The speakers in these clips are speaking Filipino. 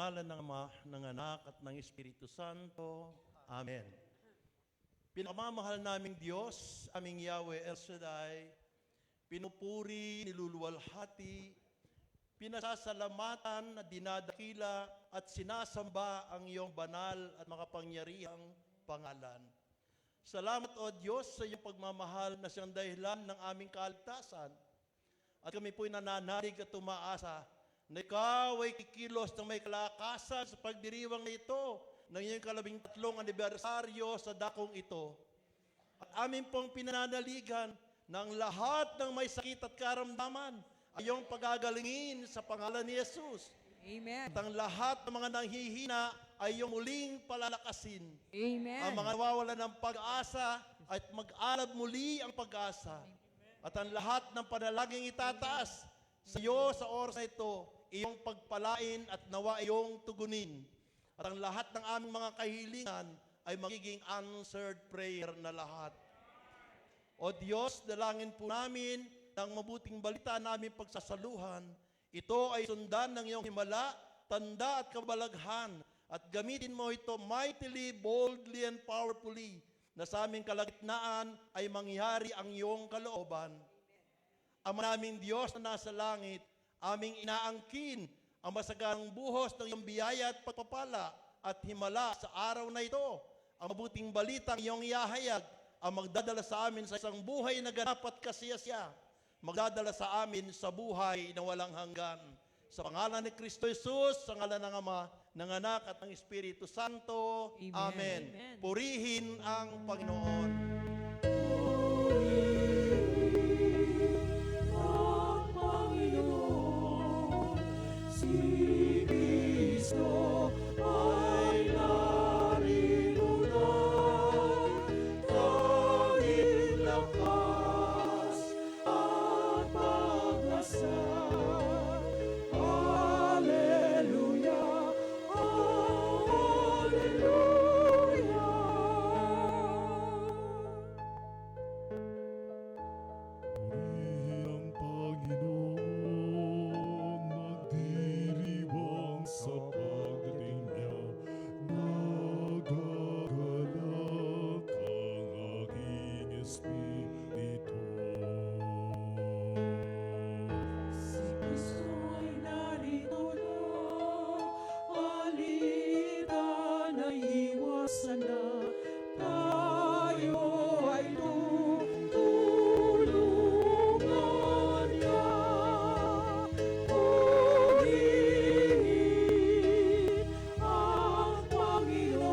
ngalan ng Ama, ng Anak, at ng Espiritu Santo. Amen. Pinakamamahal naming Diyos, aming Yahweh El Shaddai, pinupuri, niluluwalhati, pinasasalamatan, dinadakila, at sinasamba ang iyong banal at makapangyarihang pangalan. Salamat, O Diyos, sa iyong pagmamahal na siyang dahilan ng aming kaligtasan. At kami po'y nananalig at umaasa na ikaw ay kikilos ng may kalakasan sa pagdiriwang na ito ng iyong 13 anibersaryo sa dakong ito. At amin pong pinananaligan ng lahat ng may sakit at karamdaman ay iyong pagagalingin sa pangalan ni Jesus. Amen. At ang lahat ng mga nanghihina ay iyong muling palalakasin. Amen. Ang mga nawawalan ng pag-asa at mag-alab muli ang pag-asa. At ang lahat ng panalangin itataas sa iyo sa oras na ito, iyong pagpalain at nawa iyong tugunin. At ang lahat ng aming mga kahilingan ay magiging answered prayer na lahat. O Diyos, dalangin po namin ng mabuting balita namin pagsasaluhan. Ito ay sundan ng iyong himala, tanda at kabalaghan. At gamitin mo ito mightily, boldly, and powerfully na sa aming kalagitnaan ay mangyari ang iyong kalooban. Ama naming Diyos na nasa langit, aming inaangkin ang masaganang buhos ng iyong biyaya at pagpapala at himala sa araw na ito. Ang mabuting balitang iyong ihahayag ang magdadala sa amin sa isang buhay na ganap at kasiyasya. Magdadala sa amin sa buhay na walang hanggan. Sa pangalan ni Kristo Jesus, sa ngalan ng Ama, ng Anak at ng Espiritu Santo. Amen. Amen. Amen. Purihin ang Panginoon. Si Cristo ay narito na, tanging lakas at pag-asa. Hallelujah, Hallelujah. Purihin ang Panginoon, magdiriwang sa pagdating niya. Nagagalak ang aking espiritu. Si Cristo ay narito na, alitan ay iwasan na, tayo ay tutulungan niya. Purihin ang Panginoon,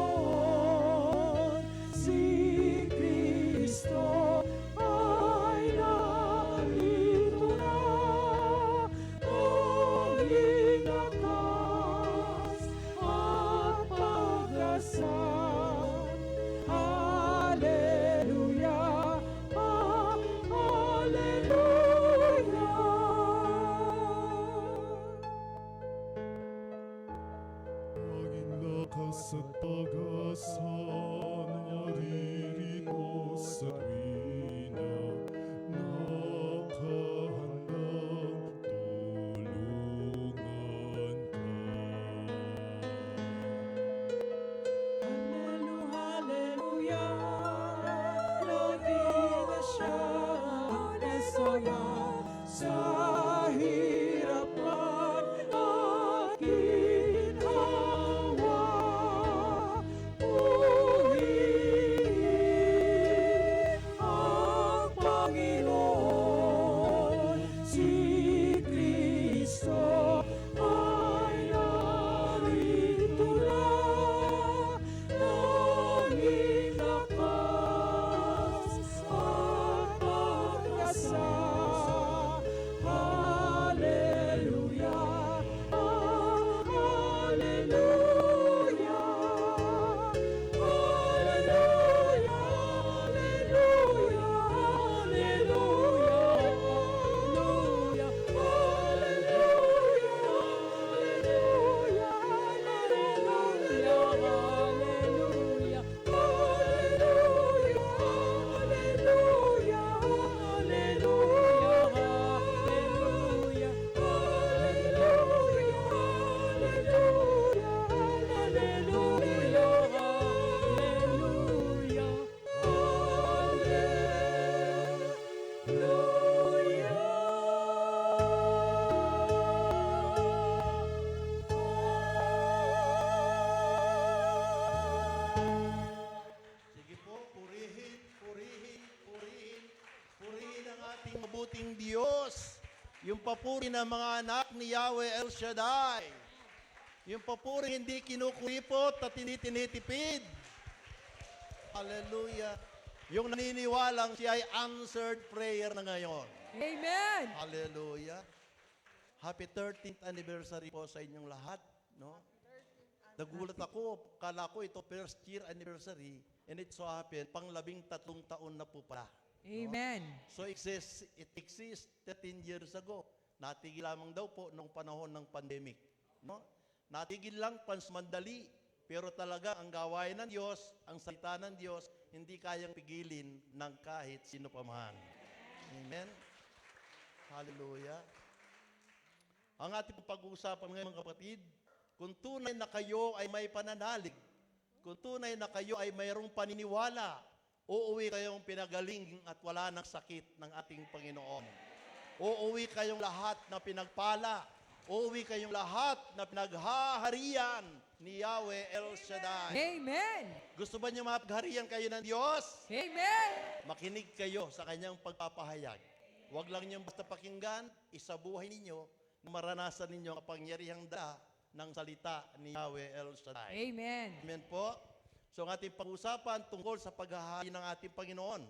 si Cristo ay narito na, tanging lakas at pag-asa. Hallelujah, Hallelujah. Tanging lakas at pag-asa, naririto sa tuwina, nakahandang tulungan ka. Hallelujah, lagi na siya ang nasaya sa hirap man aking hawa. Purihin ang Panginoon, si Cristo ay narito na, tanging lakas at pag-asa. mabuting Diyos. Yung papuri ng mga anak ni Yahweh El Shaddai. Yung papuri hindi kinukuripot at hindi tinitipid. Hallelujah. Yung naniniwalang siya ay answered prayer na ngayon. Amen. Hallelujah. Happy 13th anniversary po sa inyong lahat, no? Nagulat ako, kala ko ito first year anniversary, and it so happened, pang-13 taon na po pala. Amen. So it exists 13 years ago. Natigil lamang daw po nung panahon ng pandemic. No? Natigil lang pansmandali, pero talaga ang gawain ng Diyos, ang salita ng Diyos, hindi kayang pigilin ng kahit sino pa man. Amen? Hallelujah. Ang ating pag-uusapan ngayon mga kapatid, kung tunay na kayo ay may pananalig, kung tunay na kayo ay mayroong paniniwala, uuwi kayong pinagaling at wala ng sakit ng ating Panginoon. Uuwi kayong lahat na pinagpala. Uuwi kayong lahat na pinaghaharian ni Yahweh El Shaddai. Amen. Gusto ba niyo mapagharian kayo ng Diyos? Amen. Makinig kayo sa kanyang pagpapahayag. Huwag lang niyong basta pakinggan, isabuhay ninyo, na maranasan ninyo ang kapangyarihang dala ng salita ni Yahweh El Shaddai. Amen. Amen po. So ang ating pag-usapan tungkol sa paghahari ng ating Panginoon.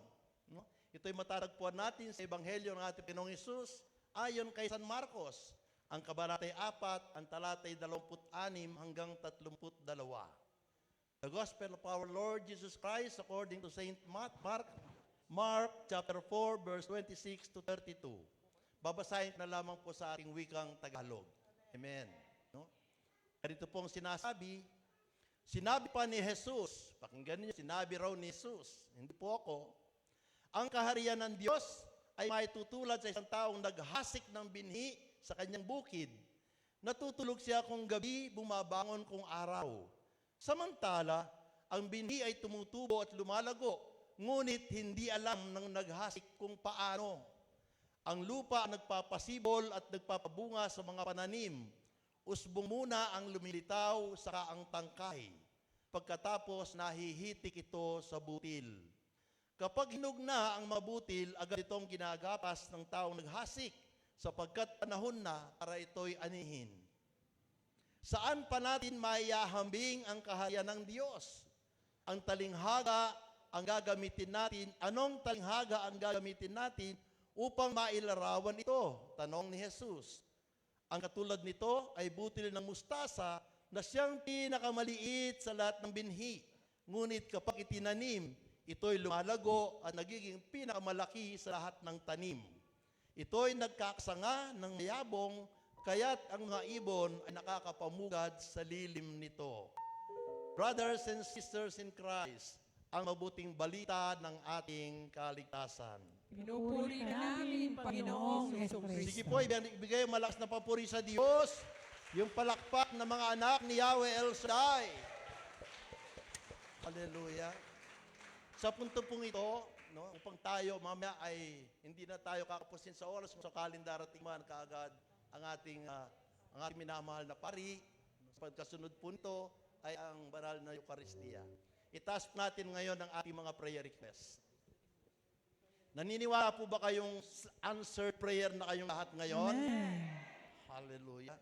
No? Ito'y matatagpuan natin sa Ebanghelyo ng ating Panginoong Hesus ayon kay San Marcos, ang kabanatay 4, ang talatay 26 hanggang 32. The Gospel of our Lord Jesus Christ according to Saint Mark chapter 4, verse 26 to 32. Babasahin na lamang po sa ating wikang Tagalog. Amen. No? Dito pong sinasabi pa ni Jesus, pakinggan niyo, sinabi raw ni Jesus, hindi po ako, ang kaharian ng Diyos ay maitutulad sa isang taong naghasik ng binhi sa kanyang bukid. Natutulog siya kung gabi, bumabangon kung araw. Samantala, ang binhi ay tumutubo at lumalago, ngunit hindi alam ng naghasik kung paano. Ang lupa nagpapasibol at nagpapabunga sa mga pananim. Usbong muna ang lumilitaw saka ang tangkay. Pagkatapos nahihitik ito sa butil. Kapag hinog na ang mabutil, agad itong ginagapas ng taong naghasik sapagkat panahon na para ito'y anihin. Saan pa natin maiyahambing ang kaharian ng Diyos? Ang talinghaga ang gagamitin natin. Anong talinghaga ang gagamitin natin upang mailarawan ito? Tanong ni Jesus. Ang katulad nito ay butil ng mustasa na siyang pinakamaliit sa lahat ng binhi. Ngunit kapag itinanim, ito'y lumalago at nagiging pinakamalaki sa lahat ng tanim. Ito'y nagkakasanga ng mayabong, kaya't ang mga ibon ay nakakapamugad sa lilim nito. Brothers and sisters in Christ, ang mabuting balita ng ating kaligtasan. Pinupuri ka namin, Panginoong Hesus Kristo. Sige po, ibigay ang malakas na papuri sa Diyos, yung palakpak ng mga anak ni Yahweh El Shaddai. Hallelujah. Sa punto pong ito, no, upang tayo mamaya ay hindi na tayo kakapusin sa oras kung sakaling darating man kaagad ang ating minamahal na pari. Sa pagkasunod po nito ay ang banal na Eucharistia. Itaas natin ngayon ang ating mga prayer requests. Naniniwala po ba kayong answered prayer na kayong lahat ngayon? Amen. Hallelujah.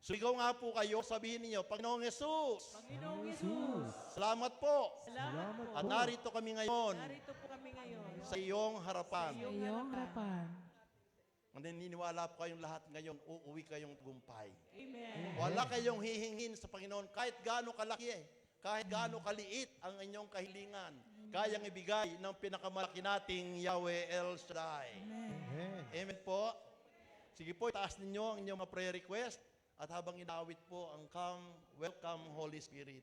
So ikaw nga po kayo, sabihin niyo, Panginoong Jesus, Panginoong Hesus, salamat po. salamat At narito kami ngayon Narito po kami ngayon sa iyong harapan. sa iyong harapan. Naniniwala po kayong lahat ngayon, uuwi kayong tagumpay. Amen. Wala kayong hihingin sa Panginoon kahit gaano kalaki kahit gaano kaliit ang inyong kahilingan. Kayang ibigay ng pinakamalaki nating Yahweh El Shaddai. Amen. Amen po. Sige po, itaas ninyo ang inyong mga prayer request at habang inawit po ang Come, Welcome Holy Spirit.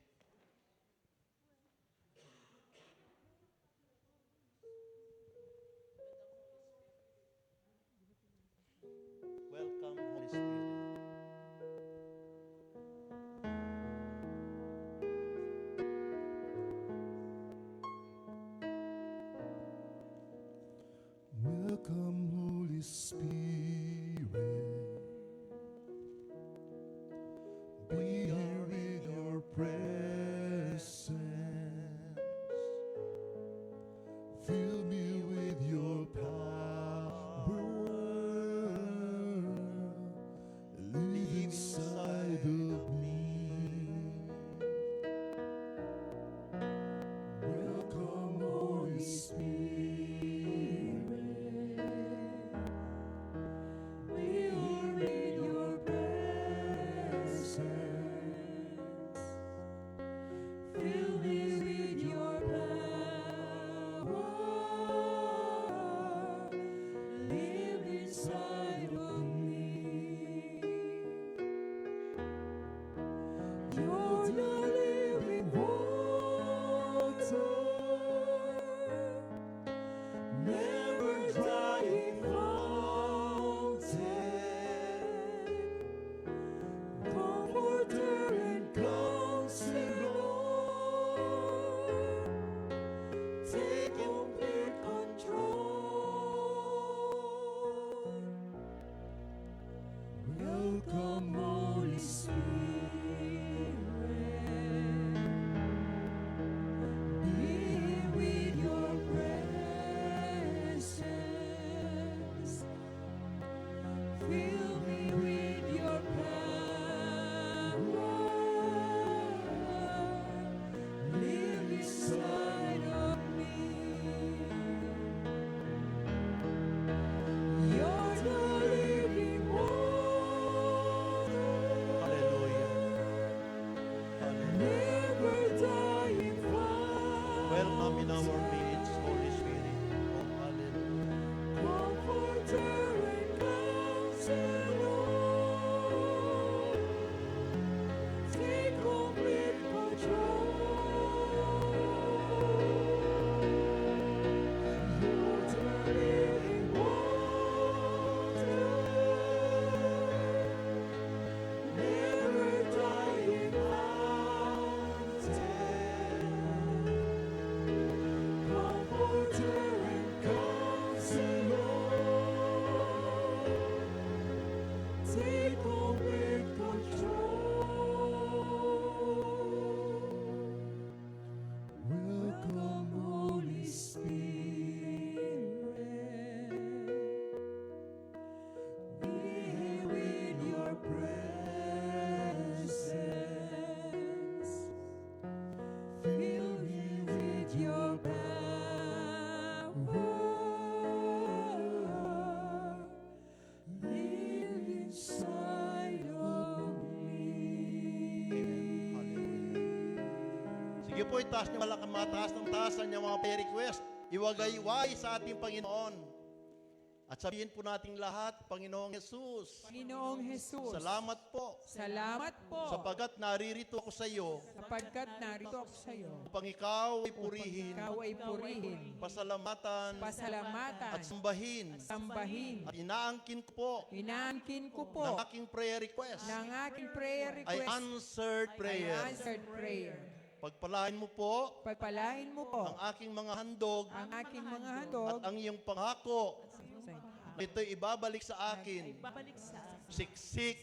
Welcome Holy Spirit. Welcome, Holy Spirit. Be here with your presence. Fill me with your power. You're the living water, Hallelujah. Hallelujah. never dying fire. Welcome in our midst, Holy Spirit. Oh, hallelujah. Comforter and counselor, take complete control. You're the living water, never dying fountain. Comforter and counselor, take complete control. Welcome, Holy Spirit, be here with your presence. Fill me with your power. Live inside of me. Sige po, itaas niyo malakang mataas ng taas ang inyong mga prayer request. Iwagayway sa ating Panginoon. At sabihin po nating lahat, Panginoong Jesus, Panginoong Jesus, salamat po salamat po sapagkat naririto ako sa iyo sapagkat narito ako sa iyo. upang ikaw ay purihin, Ikaw ay purihin, pasalamatan, pasalamatan, at sambahin. sambahin. At inaangkin ko po Inaangkin ko po ng aking prayer request ng aking prayer ay request answered ay prayer. answered prayer. Pagpalain mo po Pagpalain mo po ang aking mga handog ang aking mga at handog. ang iyong pangako. Ito'y ibabalik sa akin. Siksik,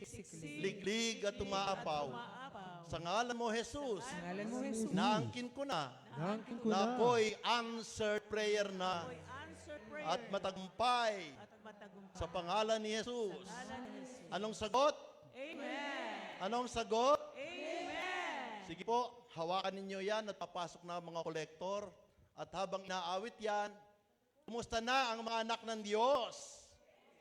liglig at umaapaw. Sa ngalan mo, Jesus, Ngalan mo, Jesus. naangkin ko na na ako'y answered prayer na at matagumpay sa pangalan ni Jesus. Anong sagot? Amen. Anong sagot? Amen. Sige po, hawakan ninyo yan at papasok na ang mga kolektor. At habang inaawit yan, kumusta na ang mga anak ng Diyos?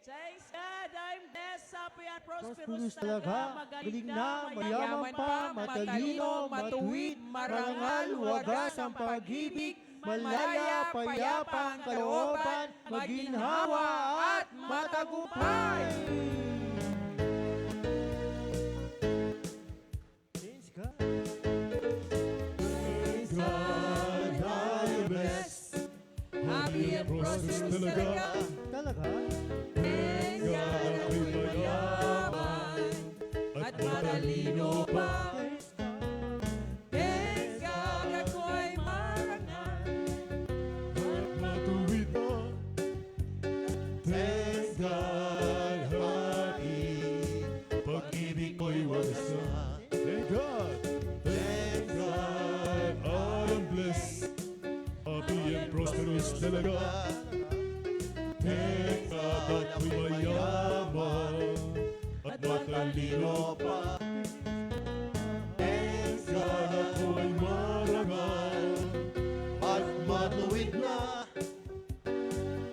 Thanks God, I'm blessed, happy and prosperous Prosperous talaga, galing na, mayaman pa, matalino, matuwid, marangal, wagas ang pag-ibig, malaya, payapa ang kalooban, maginhawa at matagumpay. Praise God. Praise God, I'm blessed. Happy and prosperous talaga. Talaga? Thank God ako'y mayaman at matalino pa. Thank God ako'y marangal. At matuwid na. Thank God, happy. Pag-ibig ko'y wagas na. Thank God. Thank God, I'm blessed. Happy and prosperous talaga. Thank God, ako'y mayaman. At matalino pa. Thank God, ako'y marangal. At matuwid na.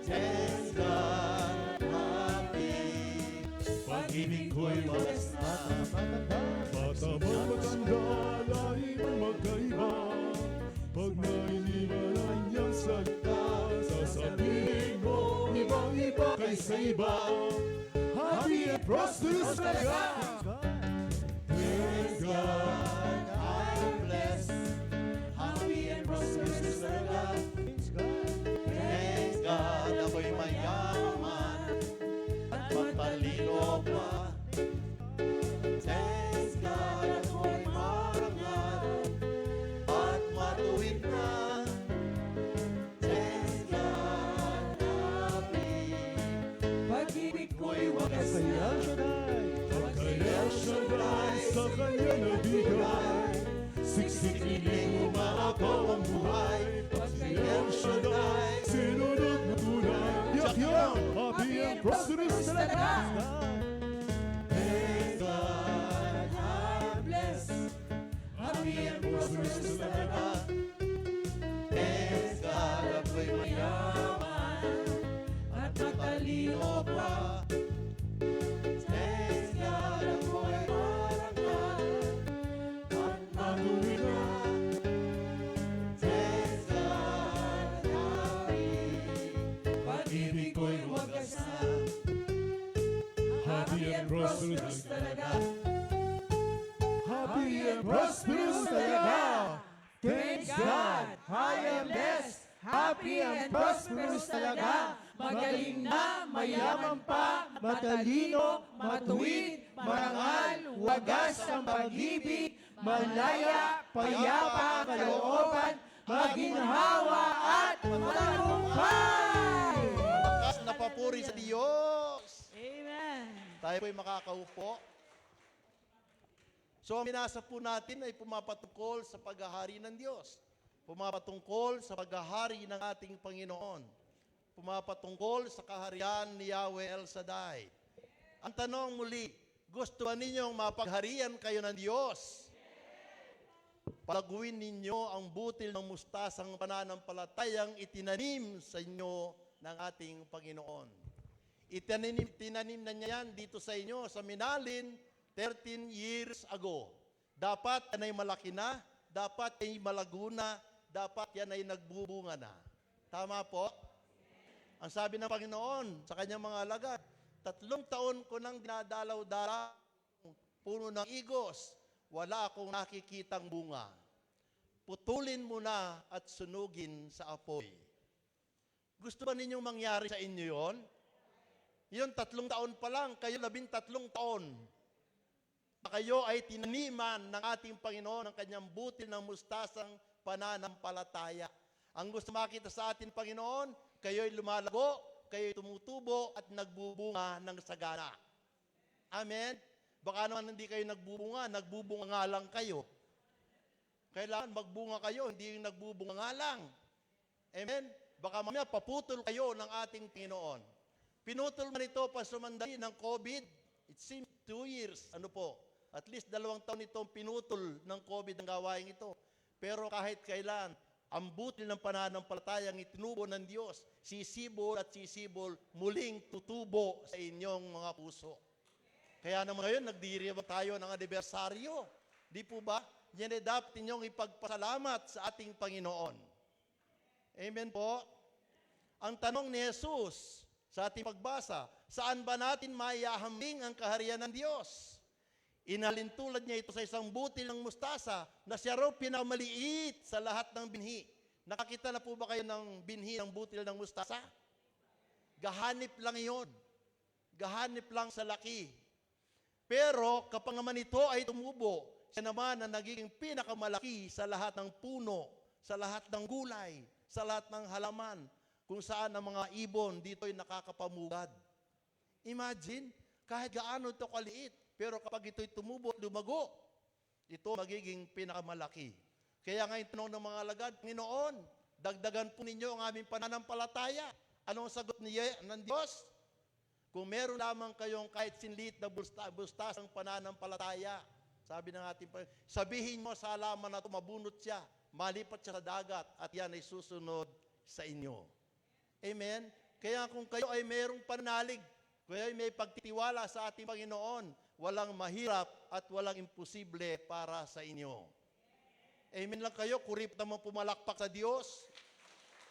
Thank God, happy. Pag-ibig ko'y wagas na. Matamang matanda, lahi ng magkaiba. Pag nainiwan ang iyang salita, sasabihin mo, ibang-iba kaysa iba. Happy and prosperous talaga. Thank God, I'm blessed. Happy and prosperous talaga. Thank God, ako'y mayaman at matalino pa. Thank God, ako'y marangal at matuwid na. Thank God, happy. Pag-ibig ko'y wagas na. Kaya siya dahil sa kanya nabigay. Siksik-iling umaapaw ang buhay. Kaya siya dahil sinunod mo tunay. Yak yan, happy and prosperous talaga. Thank God, I'm blessed. Happy and prosperous talaga. Thank God, ako'y mayaman at matalino matalino pa. Thanks God, ako'y marangal at matuwid na. Thanks God, happy, pag-ibig ko'y wagas na. Happy and prosperous talaga. Happy and prosperous talaga. Thanks God, I am blessed. Happy and prosperous talaga. Magaling na, mayaman pa, Matalino, matuwid, marangal, wagas ang pag-ibig, malaya, payapa, kalooban, maginhawa at matagumpay. Malakas na papuri sa Diyos. Amen. Tayo po'y makakaupo. So, ang binasa po natin ay pumapatungkol sa paghahari ng Diyos. Pumapatungkol sa paghahari ng ating Panginoon. Pumapatungkol sa kaharian ni Yahweh El Shaddai. Ang tanong muli, gusto ba ninyong mapagharian kayo ng Diyos? Palaguin ninyo ang butil ng mustasang pananampalatayang itinanim sa inyo ng ating Panginoon. Itinanim na niya yan dito sa inyo sa Minalin 13 years ago. Dapat yan ay malaki na, dapat yan ay malago na, dapat yan ay nagbubunga na. Tama po? Ang sabi ng Panginoon sa kanyang mga alagad, 3 taon ko nang dinadalaw-dalaw puno ng igos, wala akong nakikitang bunga. Putulin mo na at sunugin sa apoy. Gusto ba ninyong mangyari sa inyo yon? Yun, 3 taon pa lang, kayo 13 taon. Kayo ay tinaniman ng ating Panginoon ng kanyang butil ng mustasang pananampalataya. Ang gusto makita sa ating Panginoon, kayo'y lumalago, kayo'y tumutubo at nagbubunga ng sagana. Amen? Baka naman hindi kayo nagbubunga nga lang kayo. Kailangan magbunga kayo, hindi yung nagbubunga nga lang. Amen? Baka mamaya paputol kayo ng ating Panginoon. Pinutol man ito pasumandali ng COVID, it seems 2 years, at least 2 taon itong pinutol ng COVID ang gawain ito. Pero kahit kailan, ang butil ng pananampalatayang itinubo ng Diyos, sisibol at sisibol, muling tutubo sa inyong mga puso. Kaya naman ngayon, nagdiriwang tayo ng anibersaryo. Di po ba? Yan ay dapat inyong ipagpasalamat sa ating Panginoon. Amen po? Ang tanong ni Jesus sa ating pagbasa, saan ba natin maihahambing ang kaharian ng Diyos? Inalintulad niya ito sa isang butil ng mustasa na siya raw pinamaliit sa lahat ng binhi. Nakakita na po ba kayo ng binhi ng butil ng mustasa? Gahanip lang iyon. Gahanip lang sa laki. Pero kapag naman ito ay tumubo, siya naman ang nagiging pinakamalaki sa lahat ng puno, sa lahat ng gulay, sa lahat ng halaman, kung saan ang mga ibon dito ay nakakapamugad. Imagine, kahit gaano ito kaliit, pero kapag ito'y tumubo, lumago, ito magiging pinakamalaki. Kaya ngayon tanong ng mga alagad, Panginoon, dagdagan po ninyo ang aming pananampalataya. Anong sagot ng Diyos? Kung meron lamang kayong kahit sinlit na bustasang pananampalataya, sabi ng ating Panginoon, sabihin mo sa halaman na ito, mabunot siya, malipat siya sa dagat, at yan ay susunod sa inyo. Amen? Kaya kung kayo ay merong pananalig, kung kayo ay may pagtitiwala sa ating Panginoon, walang mahirap at walang imposible para sa inyo. Amen lang kayo, kurip naman pumalakpak sa Diyos.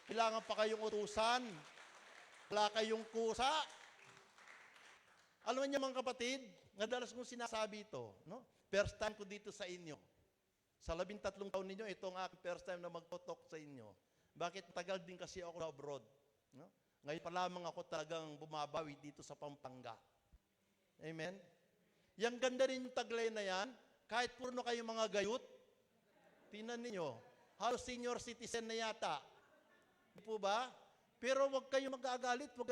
Kailangan pa kayong utusan. Wala kayong kusa. Alam niyo mga kapatid, madalas kong sinasabi ito, no? First time ko dito sa inyo. Sa 13 taon ninyo, ito ang aking first time na magtotok sa inyo. Bakit tagal din kasi ako abroad? No? Ngayon pa lamang ako talagang bumabawi dito sa Pampanga. Amen? Yang ganda rin yung taglay na yan, kahit puro kayong mga gayut, tingnan ninyo, halos senior citizen na yata. Di po ba? Pero wag kayong mag-aagalit, wag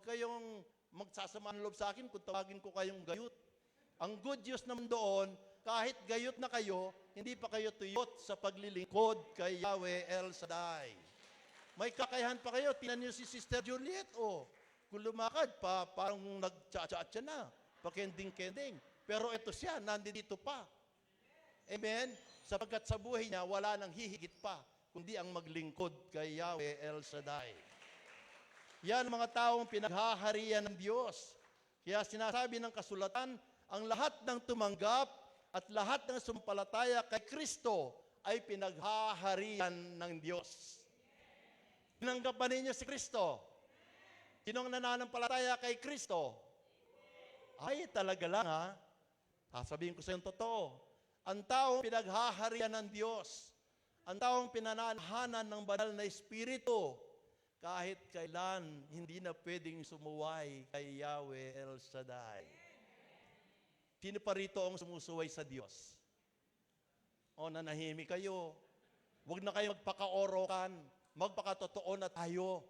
kayong magsasamaan loob sa akin kung tawagin ko kayong gayut. Ang good news naman doon, kahit gayut na kayo, hindi pa kayo tuyot sa paglilingkod kay Yahweh El Shaddai. May kakayahan pa kayo. Tingnan niyo si Sister Juliet, kung lumakad pa, parang nag-cha-cha na, pakending-kending. Pero ito siya, nandito pa. Amen? Sapagkat sa buhay niya, wala nang hihigit pa, kundi ang maglingkod kay Yahweh El Shaddai. Yan mga taong pinaghaharian ng Diyos. Kaya sinasabi ng kasulatan, ang lahat ng tumanggap at lahat ng sumpalataya kay Kristo ay pinaghaharian ng Diyos. Tinanggap ba ninyo si Kristo? Sinong nananampalataya kay Kristo? Ay, talaga lang ha. Sasabihin ko sa yung totoo. Ang taong pinaghaharian ng Diyos, ang taong pinananahanan ng banal na Espiritu, kahit kailan hindi na pwedeng sumuway kay Yahweh El Shaddai. Sino pa rito ang sumusuway sa Diyos? O nanahimik kayo. Huwag na kayo magpaka-orokan, magpakatotoo na tayo.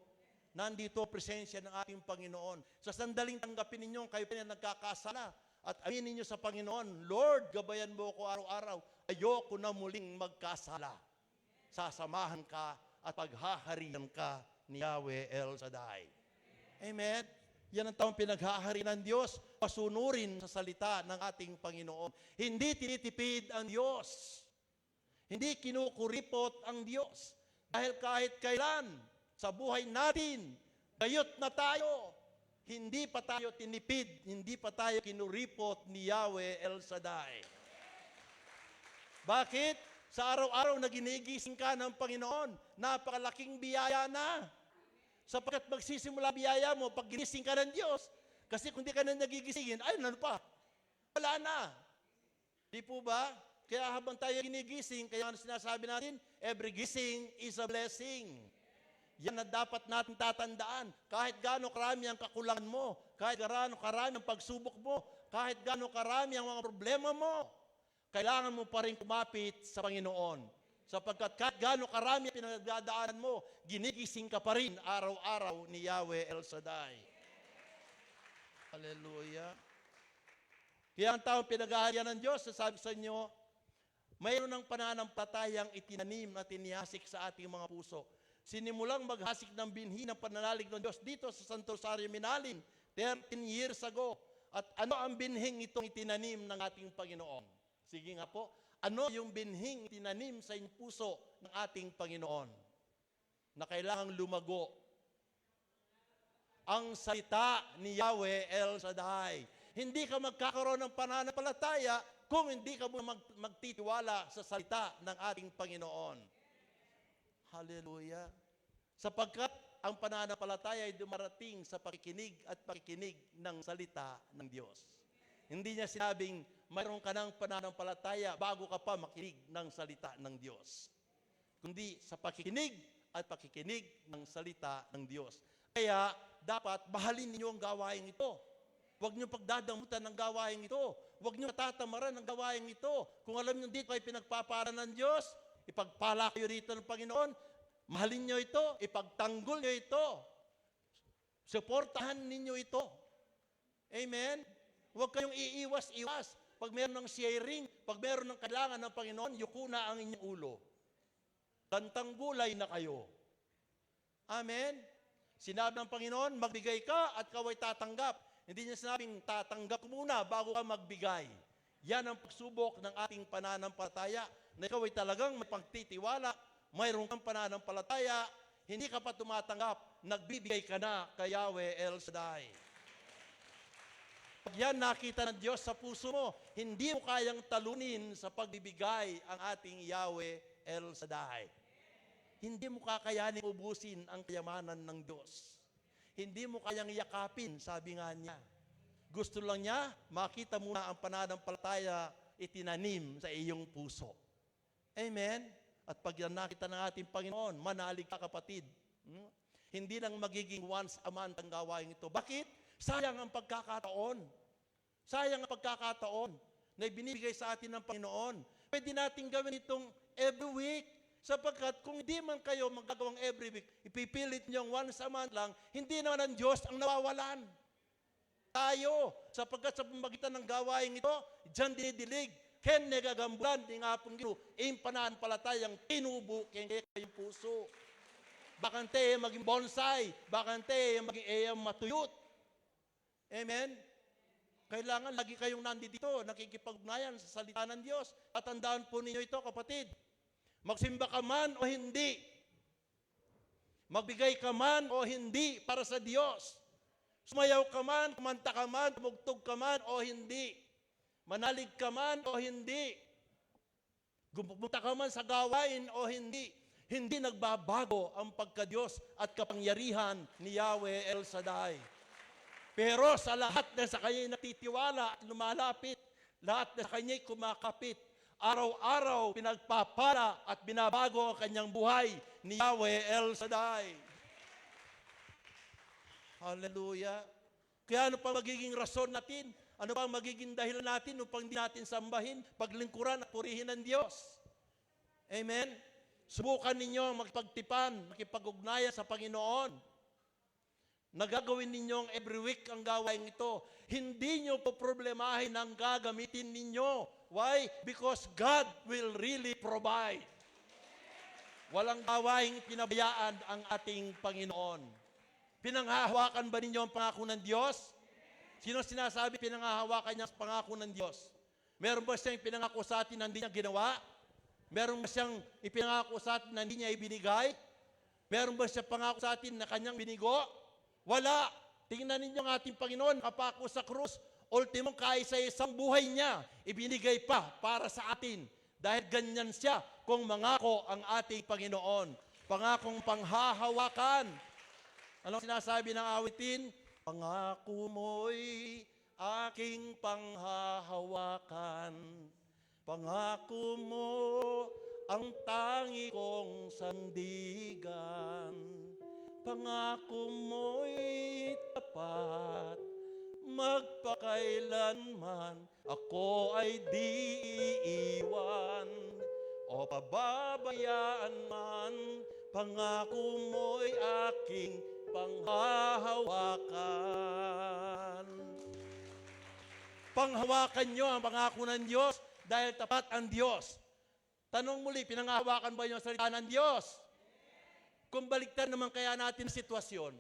Nandito presensya ng ating Panginoon. Sa sandaling tanggapin ninyo, kayo pa na nagkakasala at aminin ninyo sa Panginoon, Lord, gabayan mo ako araw-araw. Ayoko na muling magkasala. Sasamahan ka at paghaharian ka ni Yahweh El Shaddai. Amen? Yan ang taong pinaghaharian ng Diyos, pasunurin sa salita ng ating Panginoon. Hindi tinitipid ang Diyos. Hindi kinukuripot ang Diyos. Dahil kahit kailan, sa buhay natin, gayot na tayo. Hindi pa tayo tinipid, hindi pa tayo kinuripot ni Yahweh El Shaddai. Bakit? Sa araw-araw na ginigising ka ng Panginoon, napakalaking biyaya na. Sapagkat magsisimula biyaya mo pag ginising ka ng Diyos. Kasi kung di ka na nagigisingin, ay, ano pa? Wala na. Di po ba? Kaya habang tayo ginigising, kaya sinasabi natin, every gising is a blessing. Yan na dapat natin tatandaan. Kahit gaano karami ang kakulangan mo, kahit gaano karami ang pagsubok mo, kahit gaano karami ang mga problema mo, kailangan mo pa rin kumapit sa Panginoon. Sapagkat kahit gaano karami ang pinagdadaanan mo, ginigising ka pa rin araw-araw ni Yahweh El Shaddai. Hallelujah. Kaya ang taong pinaghaharian ng Diyos, sasabi sa inyo, mayroon ng pananampalatayang itinanim at inihasik sa ating mga puso. Sinimulang maghasik ng binhi ng pananalig ng Diyos dito sa Santo Rosario Minalin 13 years ago. At ano ang binhing itong itinanim ng ating Panginoon? Sige nga po, ano yung binhing itinanim sa puso ng ating Panginoon na kailangang lumago? Ang salita ni Yahweh El Shaddai. Hindi ka magkakaroon ng pananampalataya kung hindi ka magtitiwala sa salita ng ating Panginoon. Hallelujah. Sapagkat ang pananampalataya ay dumarating sa pakikinig at pakikinig ng salita ng Diyos. Hindi niya sinabing, mayroon ka ng pananampalataya bago ka pa makinig ng salita ng Diyos. Kundi sa pakikinig at pakikinig ng salita ng Diyos. Kaya dapat mahalin ninyo ang gawain ito. Huwag niyo pagdadamutan ng gawain ito. Huwag niyo tatamaran ng gawain ito. Kung alam niyo dito ay pinagpapara ng Diyos, ipagpala kayo rito ng Panginoon, mahalin niyo ito, ipagtanggol niyo ito, suportahan ninyo ito. Amen? Huwag kayong iiwas-iwas. Pag meron ng sharing, pag meron ng kailangan ng Panginoon, yuko na ang inyong ulo. Tantang gulay na kayo. Amen? Sinabi ng Panginoon, magbigay ka at ikaw ay tatanggap. Hindi niya sinabing tatanggap muna bago ka magbigay. Yan ang pagsubok ng ating pananampalataya na ikaw ay talagang mapagtitiwala, mayroon kang pananampalataya, hindi ka pa tumatanggap, nagbibigay ka na kay Yahweh El Shaddai. Pag yan nakita ng Diyos sa puso mo, hindi mo kayang talunin sa pagbibigay ang ating Yahweh El Shaddai. Hindi mo kakayanin ubusin ang kayamanan ng Diyos. Hindi mo kayang yakapin, sabi nga niya. Gusto lang niya, makita muna ang pananampalataya itinanim sa iyong puso. Amen? At pag yan nakita ng ating Panginoon, manalig ka kapatid. Hindi lang magiging once a month ang gawain ito. Bakit? Sayang ang pagkakataon. Sayang ang pagkakataon na ibinibigay sa atin ng Panginoon. Pwede natin gawin itong every week. Sapagkat kung hindi man kayo magagawang every week, ipipilit niyong once a month lang, hindi naman ang Diyos ang nawawalan. Tayo, sapagkat sa pamagitan ng gawain ito, diyan dinidilig, ken nagagambulan, di nga pong gino, pananampalatayang tinubo, ken kayong puso. Bakante maging bonsai, bakante maging matuyot. Amen? Kailangan lagi kayong nandito, nakikipag-ugnayan sa salita ng Diyos. Tatandaan po ninyo ito, kapatid. Magsimba ka man o hindi, Magbigay ka man o hindi para sa Diyos. Sumayaw ka man, kumanta ka man, tumugtog ka man o hindi. Manalig ka man o hindi. Pumunta ka man sa gawain o hindi. Hindi nagbabago ang pagka-Diyos at kapangyarihan ni Yahweh El Shaddai. Pero sa lahat na sa Kanya'y natitiwala at lumalapit, lahat na sa Kanya'y kumakapit, araw-araw pinagpapala at binabago ang kanyang buhay ni Yahweh El Shaddai. Hallelujah. Kaya ano pa magiging rason natin? Ano pa magiging dahilan natin upang hindi natin sambahin, paglingkuran at purihin ng Diyos? Amen? Subukan ninyo makipagtipan, makipag-ugnayan sa Panginoon. Nagagawin ninyong every week ang gawain ito. Hindi nyo po problemahin ang gagamitin ninyo. Why? Because God will really provide. Walang gawaing pinabayaan ang ating Panginoon. Pinanghahawakan ba ninyo ang pangako ng Diyos? Sino sinasabi pinanghahawakan niya ang pangako ng Diyos? Meron ba siyang pinangako sa atin na hindi niya ginawa? Meron ba siyang ipinangako sa atin na hindi niya ibinigay? Meron ba siyang pangako sa atin na kanyang binigo? Wala. Tingnan ninyo ang ating Panginoon, kapako sa krus, ultimong kaisa-isang buhay niya, ibinigay pa para sa atin. Dahil ganyan siya kung mangako ang ating Panginoon. Pangakong panghahawakan. Anong sinasabi ng awitin? Pangako mo'y aking panghahawakan. Pangako mo ang tangi kong sandigan. Pangako mo'y tapat, magpakailanman ako ay di iiwan o pababayaan man. Pangako mo'y aking panghahawakan. Panghawakan nyo ang pangako ng Diyos dahil tapat ang Diyos. Tanong muli, pinanghahawakan ba nyo ang salita ng Diyos? Kung baliktarin naman kaya natin ang sitwasyon,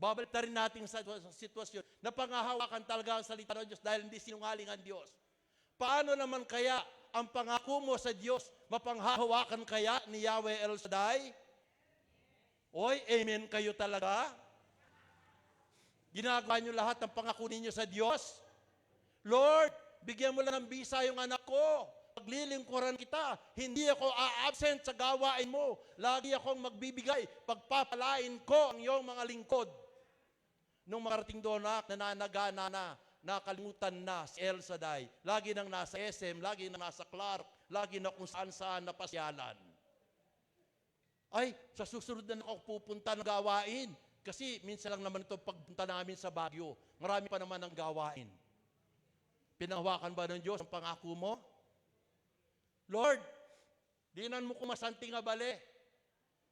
babaliktarin natin sa sitwasyon na panghahawakan talaga ang salita ng Diyos dahil hindi sinungaling ang Diyos. Paano naman kaya ang pangako mo sa Diyos mapanghahawakan kaya ni Yahweh El Shaddai? Oy, amen kayo talaga? Ginagawa niyo lahat ng pangako ninyo sa Diyos? Lord, bigyan mo lang ng bisa yung anak ko. Paglilingkuran kita, hindi ako a-absent sa gawain mo. Lagi akong magbibigay, pagpapalain ko ang iyong mga lingkod. Nung makarating doon na, nananagana na, nakalimutan na si El Shaddai. Lagi nang nasa SM, lagi nang nasa Clark, lagi na kung saan-saan na pasyalan. Ay, sa susunod na ako pupunta ng gawain. Kasi minsan lang naman ito pagpunta namin sa Baguio. Marami pa naman ang gawain. Pinanghawakan ba ng Diyos ang pangako mo? Lord, dinan mo ko masanting nga bale.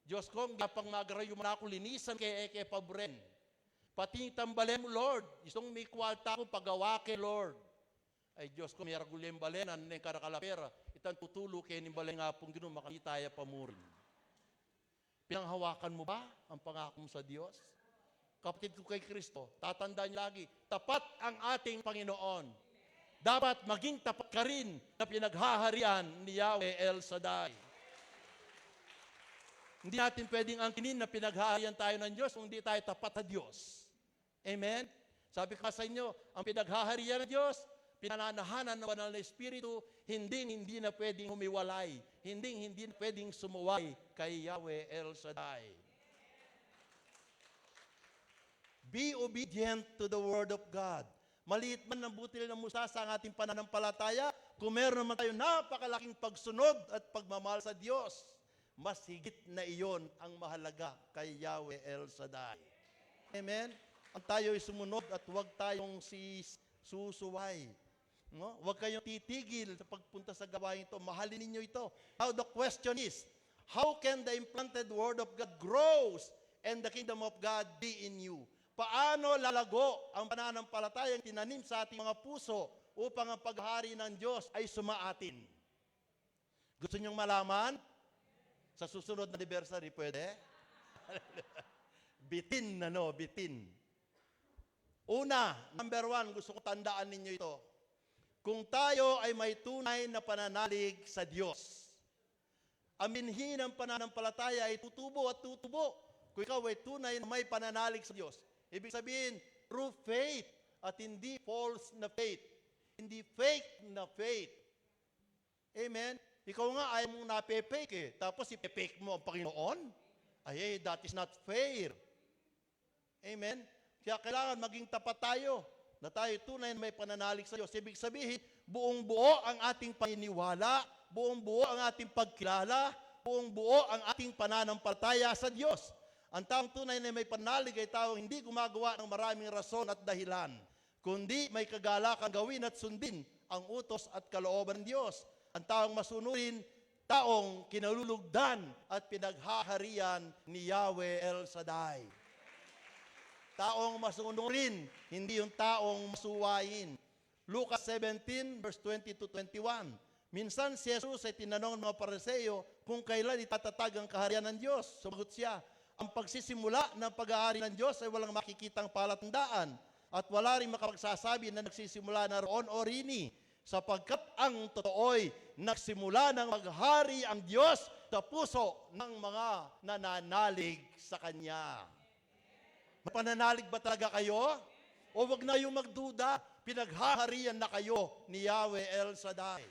Diyos ko, gapang magarayo mo na ako linisan kay Eke Pabren. Pati tambale mo, Lord. Isong may kwalta ko pagawa kay Lord. Ay Diyos ko, may argulem bale na nang karakalapera. Itan tutulo kay ni bale nga pong ginong makalitaya pamurin. Pinanghawakan mo ba ang pangako mo sa Diyos? Kapatid ko kay Kristo, tatandaan niyo lagi, tapat ang ating Panginoon. Dapat maging tapat ka rin na pinaghaharian ni Yahweh El Shaddai. Hindi natin pwedeng angkinin na pinaghaharian tayo ng Diyos kung hindi tayo tapat sa Diyos. Amen? Sabi ko sa inyo, ang pinaghaharian ng Diyos, pinananahanan ng banal na Espiritu, hindi na pwedeng humiwalay. Hindi na pwedeng sumuway kay Yahweh El Shaddai. Be obedient to the Word of God. Maliit man ang butil ng musasa ang ating pananampalataya, kung meron naman tayo napakalaking pagsunod at pagmamahal sa Diyos, mas higit na iyon ang mahalaga kay Yahweh El Shaddai. Amen? Ang tayo'y sumunod at huwag tayong susuway. No? Huwag kayong titigil sa pagpunta sa gawain ito. Mahalin ninyo ito. Now the question is, how can the implanted Word of God grows and the kingdom of God be in you? Paano lalago ang pananampalatayang tinanim sa ating mga puso upang ang paghari ng Diyos ay sumaatin? Gusto niyong malaman? Sa susunod na anniversary, pwede? Bitin. Una, number 1, gusto ko tandaan ninyo ito. Kung tayo ay may tunay na pananalig sa Diyos, ang binhi ng pananampalataya ay tutubo at tutubo. Kung ikaw ay tunay na may pananalig sa Diyos. Ibig sabihin, true faith at hindi false na faith. Hindi fake na faith. Amen? Ikaw nga ayaw mong nape-fake eh. Tapos ipe-fake mo ang Panginoon? Ay, that is not fair. Amen? Kaya kailangan maging tapat tayo na tayo tunay na may pananalig sa Diyos. Ibig sabihin, buong buo ang ating paniniwala, buong buo ang ating pagkilala, buong buo ang ating pananampalataya sa Diyos. Ang taong tunay na may pananalig ay taong hindi gumagawa ng maraming rason at dahilan, kundi may kagalakan gawin at sundin ang utos at kalooban ng Diyos. Ang taong masunurin, taong kinalulugdan at pinaghaharian ni Yahweh El Shaddai. Taong masunurin, hindi yung taong masuwain. Lucas 17, verse 20 to 21. Minsan si Jesus ay tinanong ng mga Pariseo kung kailan itatatag ang kaharian ng Diyos. Sumagot siya, ang pagsisimula ng pag-aari ng Diyos ay walang makikitang palatandaan at wala rin makapagsasabi na nagsisimula na roon o rini, sapagkat ang totoo'y nagsimula ng maghari ang Diyos sa puso ng mga nananalig sa Kanya. Mapananalig ba talaga kayo? O wag na yung magduda, pinaghaharian na kayo ni Yahweh El Shaddai.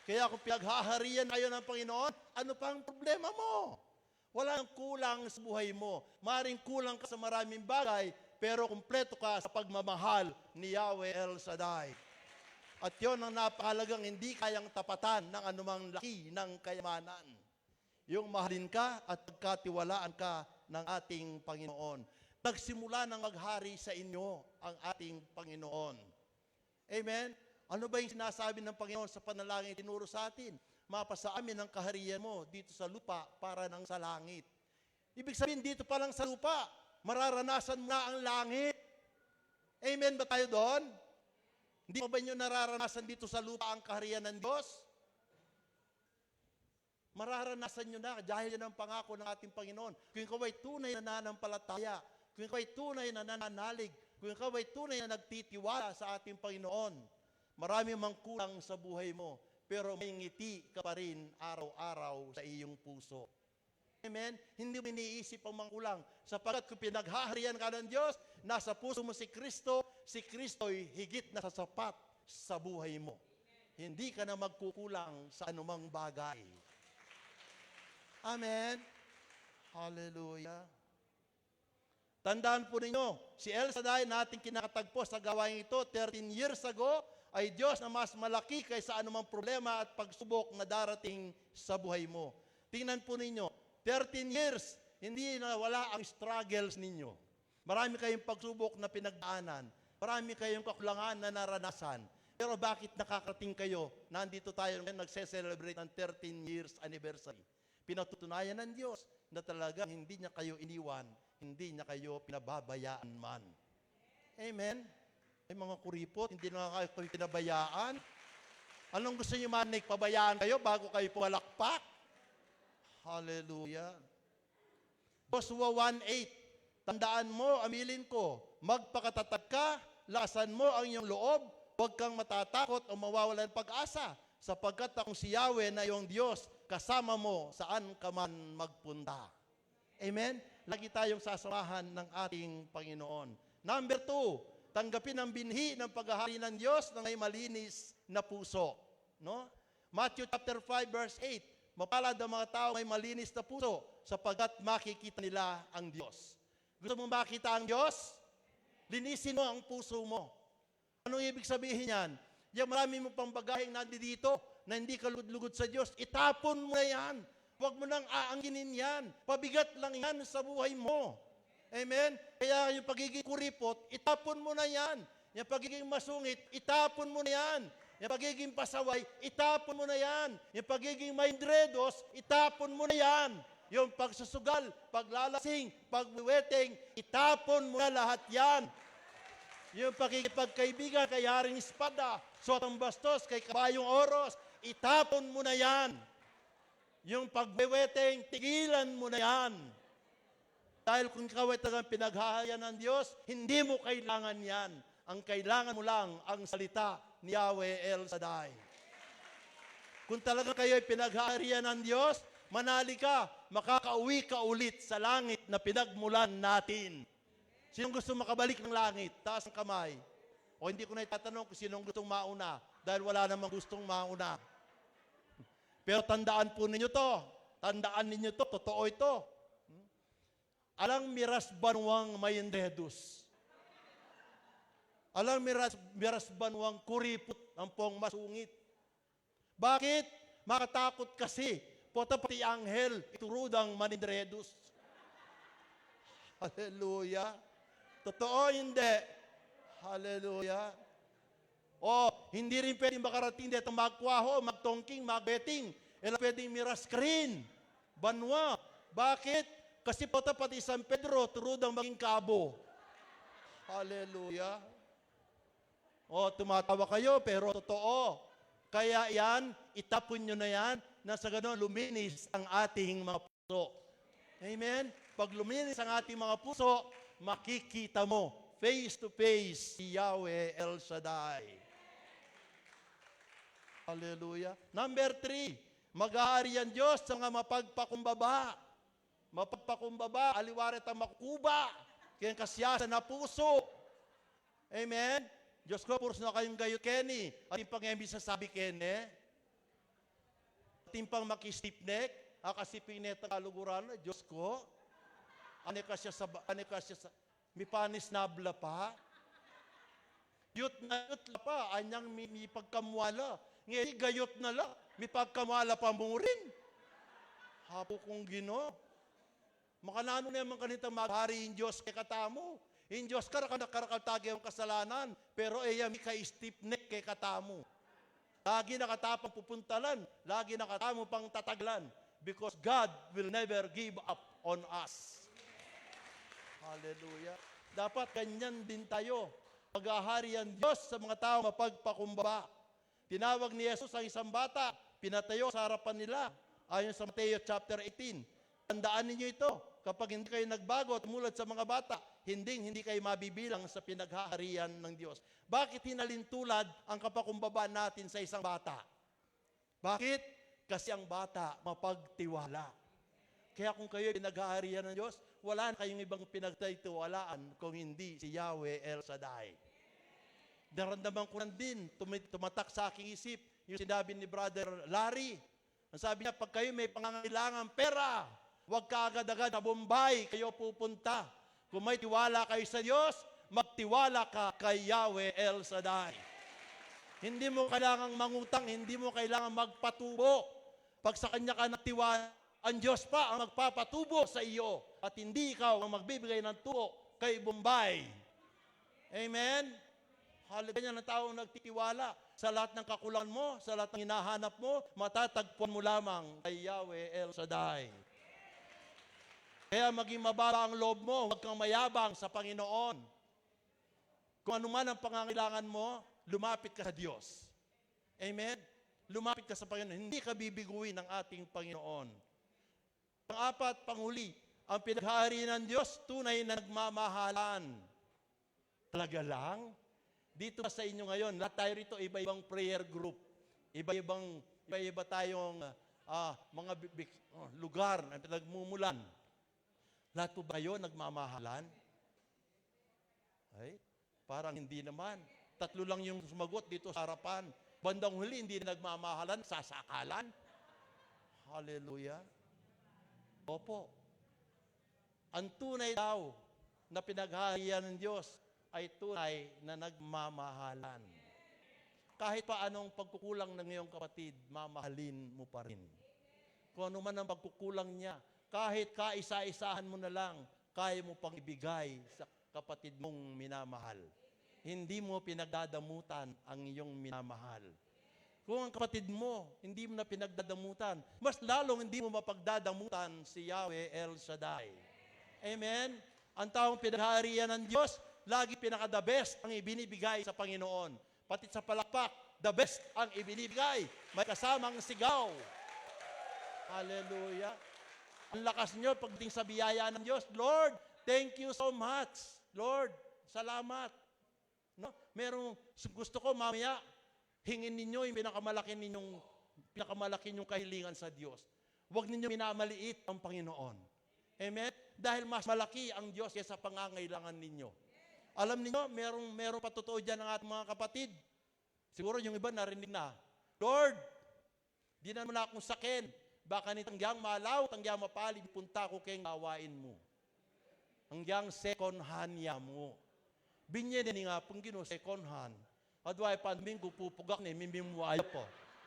Kaya kung pinaghaharian kayo ng Panginoon, ano pang problema mo? Walang kulang sa buhay mo. Maring kulang ka sa maraming bagay, pero kumpleto ka sa pagmamahal ni Yahweh El Shaddai. At yon ang napakalagang hindi kayang tapatan ng anumang laki ng kayamanan. Yung mahalin ka at pagkatiwalaan ka ng ating Panginoon. Nagsimula ng maghari sa inyo ang ating Panginoon. Amen? Ano ba yung sinasabi ng Panginoon sa panalangin tinuro sa atin? Mapasa amin ang kaharian mo dito sa lupa para nang sa langit. Ibig sabihin, dito pa lang sa lupa, mararanasan mo na ang langit. Amen ba tayo doon? Hindi mo ba nyo nararanasan dito sa lupa ang kaharian ng Diyos? Mararanasan nyo na dahil yan ang pangako ng ating Panginoon. Kung ikaw ay tunay na nananampalataya, kung ikaw ay tunay na nananalig, kung ikaw ay tunay na nagtitiwala sa ating Panginoon, marami mang kulang sa buhay mo, pero may ngiti ka pa rin araw-araw sa iyong puso. Amen? Hindi mo iniisip ang mga kulang. Sapagkat kung pinaghaharian ka ng Diyos, nasa puso mo si Kristo'y higit na sasapat sa buhay mo. Hindi ka na magkukulang sa anumang bagay. Amen? Hallelujah. Tandaan po ninyo, si El Shaddai nating kinakatagpo sa gawain ito 13 years ago, ay Diyos na mas malaki kaysa anumang problema at pagsubok na darating sa buhay mo. Tingnan po ninyo, 13 years, hindi na wala ang struggles ninyo. Marami kayong pagsubok na pinagdaanan. Marami kayong kakulangan na naranasan. Pero bakit nakakarating kayo? Nandito tayo ngayon nagse-celebrate ng 13 years anniversary. Pinatutunayan ng Diyos na talagang hindi niya kayo iniwan, hindi niya kayo pinababayaan man. Amen? May mga kuripot, hindi na kayo pinabayaan. Anong gusto niyo manik? Pabayaan kayo bago kayo pumalakpak? Hallelujah. Joshua 1:8, tandaan mo, amilin ko, magpakatatag ka, lakasan mo ang iyong loob, huwag kang matatakot o mawawalan pag-asa, sapagkat akong si Yahweh na iyong Diyos, kasama mo saan ka man magpunta. Amen? Lagi tayong sasamahan ng ating Panginoon. Number 2, tanggapin ang binhi ng paghahari ng Diyos na may malinis na puso. No? Matthew chapter 5 verse 8, mapalad ang mga tao may malinis na puso sapagkat makikita nila ang Diyos. Gusto mong makita ang Diyos? Linisin mo ang puso mo. Anong ibig sabihin yan? Yung marami mo pang bagaheng nandito na hindi ka lugod-lugod sa Diyos, itapon mo na yan. Huwag mo nang aanginin yan. Pabigat lang yan sa buhay mo. Amen? Kaya yung pagiging kuripot, itapon mo na yan. Yung pagiging masungit, itapon mo na yan. Yung pagiging pasaway, itapon mo na yan. Yung pagiging mindredos, itapon mo na yan. Yung pagsusugal, paglalasing, pagwiweteng, itapon mo na lahat yan. Yung pagkikipagkaibigan kay Haring Espada, suotang bastos kay Kabayong Oros, itapon mo na yan. Yung pagwiweteng, tigilan mo na yan. Dahil kung ikaw ay talagang pinaghaharian ng Diyos, hindi mo kailangan yan. Ang kailangan mo lang ang salita ni Yahweh El Shaddai. Kung talaga kayo ay pinaghaharian ng Diyos, manali ka, makakauwi ka ulit sa langit na pinagmulan natin. Sinong gusto makabalik ng langit? Taas ang kamay. O hindi ko na itatanong kung sinong gustong mauna dahil wala namang gustong mauna. Pero tandaan po ninyo to. Tandaan ninyo to. Totoo ito. Alang miras banwang mayendedus. Alang miras banwang kuripot ang pong masungit. Bakit? Makatakot kasi. Pota pati anghel, iturudang manindredus. Hallelujah. Totoo, hindi. Hallelujah. O, hindi rin pwedeng makarating dito magkwaho, magtongking, magbeting. Ela pwedeng miras screen. Banwa. Bakit? Kasi pota pati San Pedro, turudang maging kabo. Hallelujah. O, tumatawa kayo, pero totoo. Kaya yan, itapon nyo na yan, na sa gano'n luminis ang ating mga puso. Amen? Pag luminis ang ating mga puso, makikita mo face to face si Yahweh El Shaddai. Hallelujah. Number 3, mag-aari ang Diyos sa mga mapagpakumbaba. Mapagpakumbaba, aliwaret ang makuba, kaya kasyasan na puso. Amen? Diyos ko, puros na kayong gayo, Kenny. At yung pang-embi sasabi, Kenny. At yung pang makistipnek, akasipin neta kaluguran, Diyos ko. Ane ka siya sa, may panis nabla pa. Yut na pa, anyang may pagkamwala. Ngayon, gayot na la, may pagkamwala pa mo rin. Hapo kong Ginoo. Makanano naman kanitang maghari in Diyos kay katamo. In Diyos karakaltagi ang kasalanan, pero mi kay stipnek kay katamo. Lagi nakatapang pupuntalan, lagi nakatamo pang tataglan, because God will never give up on us. Hallelujah. Dapat ganyan din tayo. Paghahari ang Diyos sa mga tao mapagpakumbaba. Tinawag ni Jesus ang isang bata, pinatayo sa harapan nila, ayon sa Mateo chapter 18. Tandaan ninyo ito, kapag hindi kayo nagbago at tumulad sa mga bata, hindi kayo mabibilang sa pinaghaharian ng Diyos. Bakit hinalintulad ang kapakumbaba natin sa isang bata? Bakit? Kasi ang bata mapagtiwala. Kaya kung kayo pinaghaharian ng Diyos, wala na kayong ibang pinagtitiwalaan kung hindi si Yahweh El Shaddai. Naramdaman ko lang din, tumatak sa aking isip, yung sinabi ni Brother Larry. Ang sabi niya, pag kayo may pangangailangan pera, huwag ka agad-agad na Bombay, kayo pupunta. Kung may tiwala kayo sa Diyos, magtiwala ka kay Yahweh El Shaddai. Hindi mo kailangang mangutang, hindi mo kailangang magpatubo. Pag sa Kanya ka nagtiwala, ang Diyos pa ang magpapatubo sa iyo at hindi ikaw ang magbibigay ng tubo kay Bombay. Amen? Halaga niya ng taong nagtitiwala sa lahat ng kakulangan mo, sa lahat ng hinahanap mo, matatagpuan mo lamang kay Yahweh El Shaddai. Kaya maging mababa ang loob mo, huwag kang mayabang sa Panginoon. Kung ano man ang pangangailangan mo, lumapit ka sa Diyos. Amen? Lumapit ka sa Panginoon. Hindi ka bibiguin ng ating Panginoon. Pang-apat, panghuli, ang pinaghahari ng Diyos, tunay na nagmamahalan. Talaga lang? Dito sa inyo ngayon, lahat tayo rito, iba-ibang prayer group. Iba-iba tayong mga lugar na pinagmumulan. Lahat po ba yun nagmamahalan? Ay, parang hindi naman. 3 lang yung sumagot dito sa harapan. Bandang huli, hindi nagmamahalan, sasakalan. Hallelujah. Opo. Ang tunay daw na pinaghaharian ng Diyos ay tunay na nagmamahalan. Kahit pa anong pagkukulang ng iyong kapatid, mamahalin mo pa rin. Kung ano man ang pagkukulang niya, kahit kaisa-isahan mo na lang, kaya mo pang ibigay sa kapatid mong minamahal. Hindi mo pinagdadamutan ang iyong minamahal. Kung ang kapatid mo, hindi mo na pinagdadamutan, mas lalong hindi mo mapagdadamutan si Yahweh El Shaddai. Amen? Ang taong pinaghaharian ng Diyos, lagi pinaka-the best ang ibinibigay sa Panginoon. Pati sa palakpak, the best ang ibinibigay. May kasamang sigaw. Hallelujah. Ang lakas nyo pagdating sa biyaya ng Diyos, Lord, thank you so much. Lord, salamat. No? Merong gusto ko mamaya, hingin ninyo yung pinakamalaki ninyong pinakamalaki niyong kahilingan sa Diyos. Huwag ninyo minamaliit ang Panginoon. Amen? Dahil mas malaki ang Diyos kaysa pangangailangan ninyo. Alam niyo, merong patotoo dyan ng ating mga kapatid. Siguro yung iba narinig na, Lord, di na mo na akong sakin. Baka ni tangyang malaw, tangyang mapalid, punta ko kayong gawain mo. Hanggang second hand ya mo. Binye din nga pong gino second hand. Adway panming pupugak ni mimimuaya po.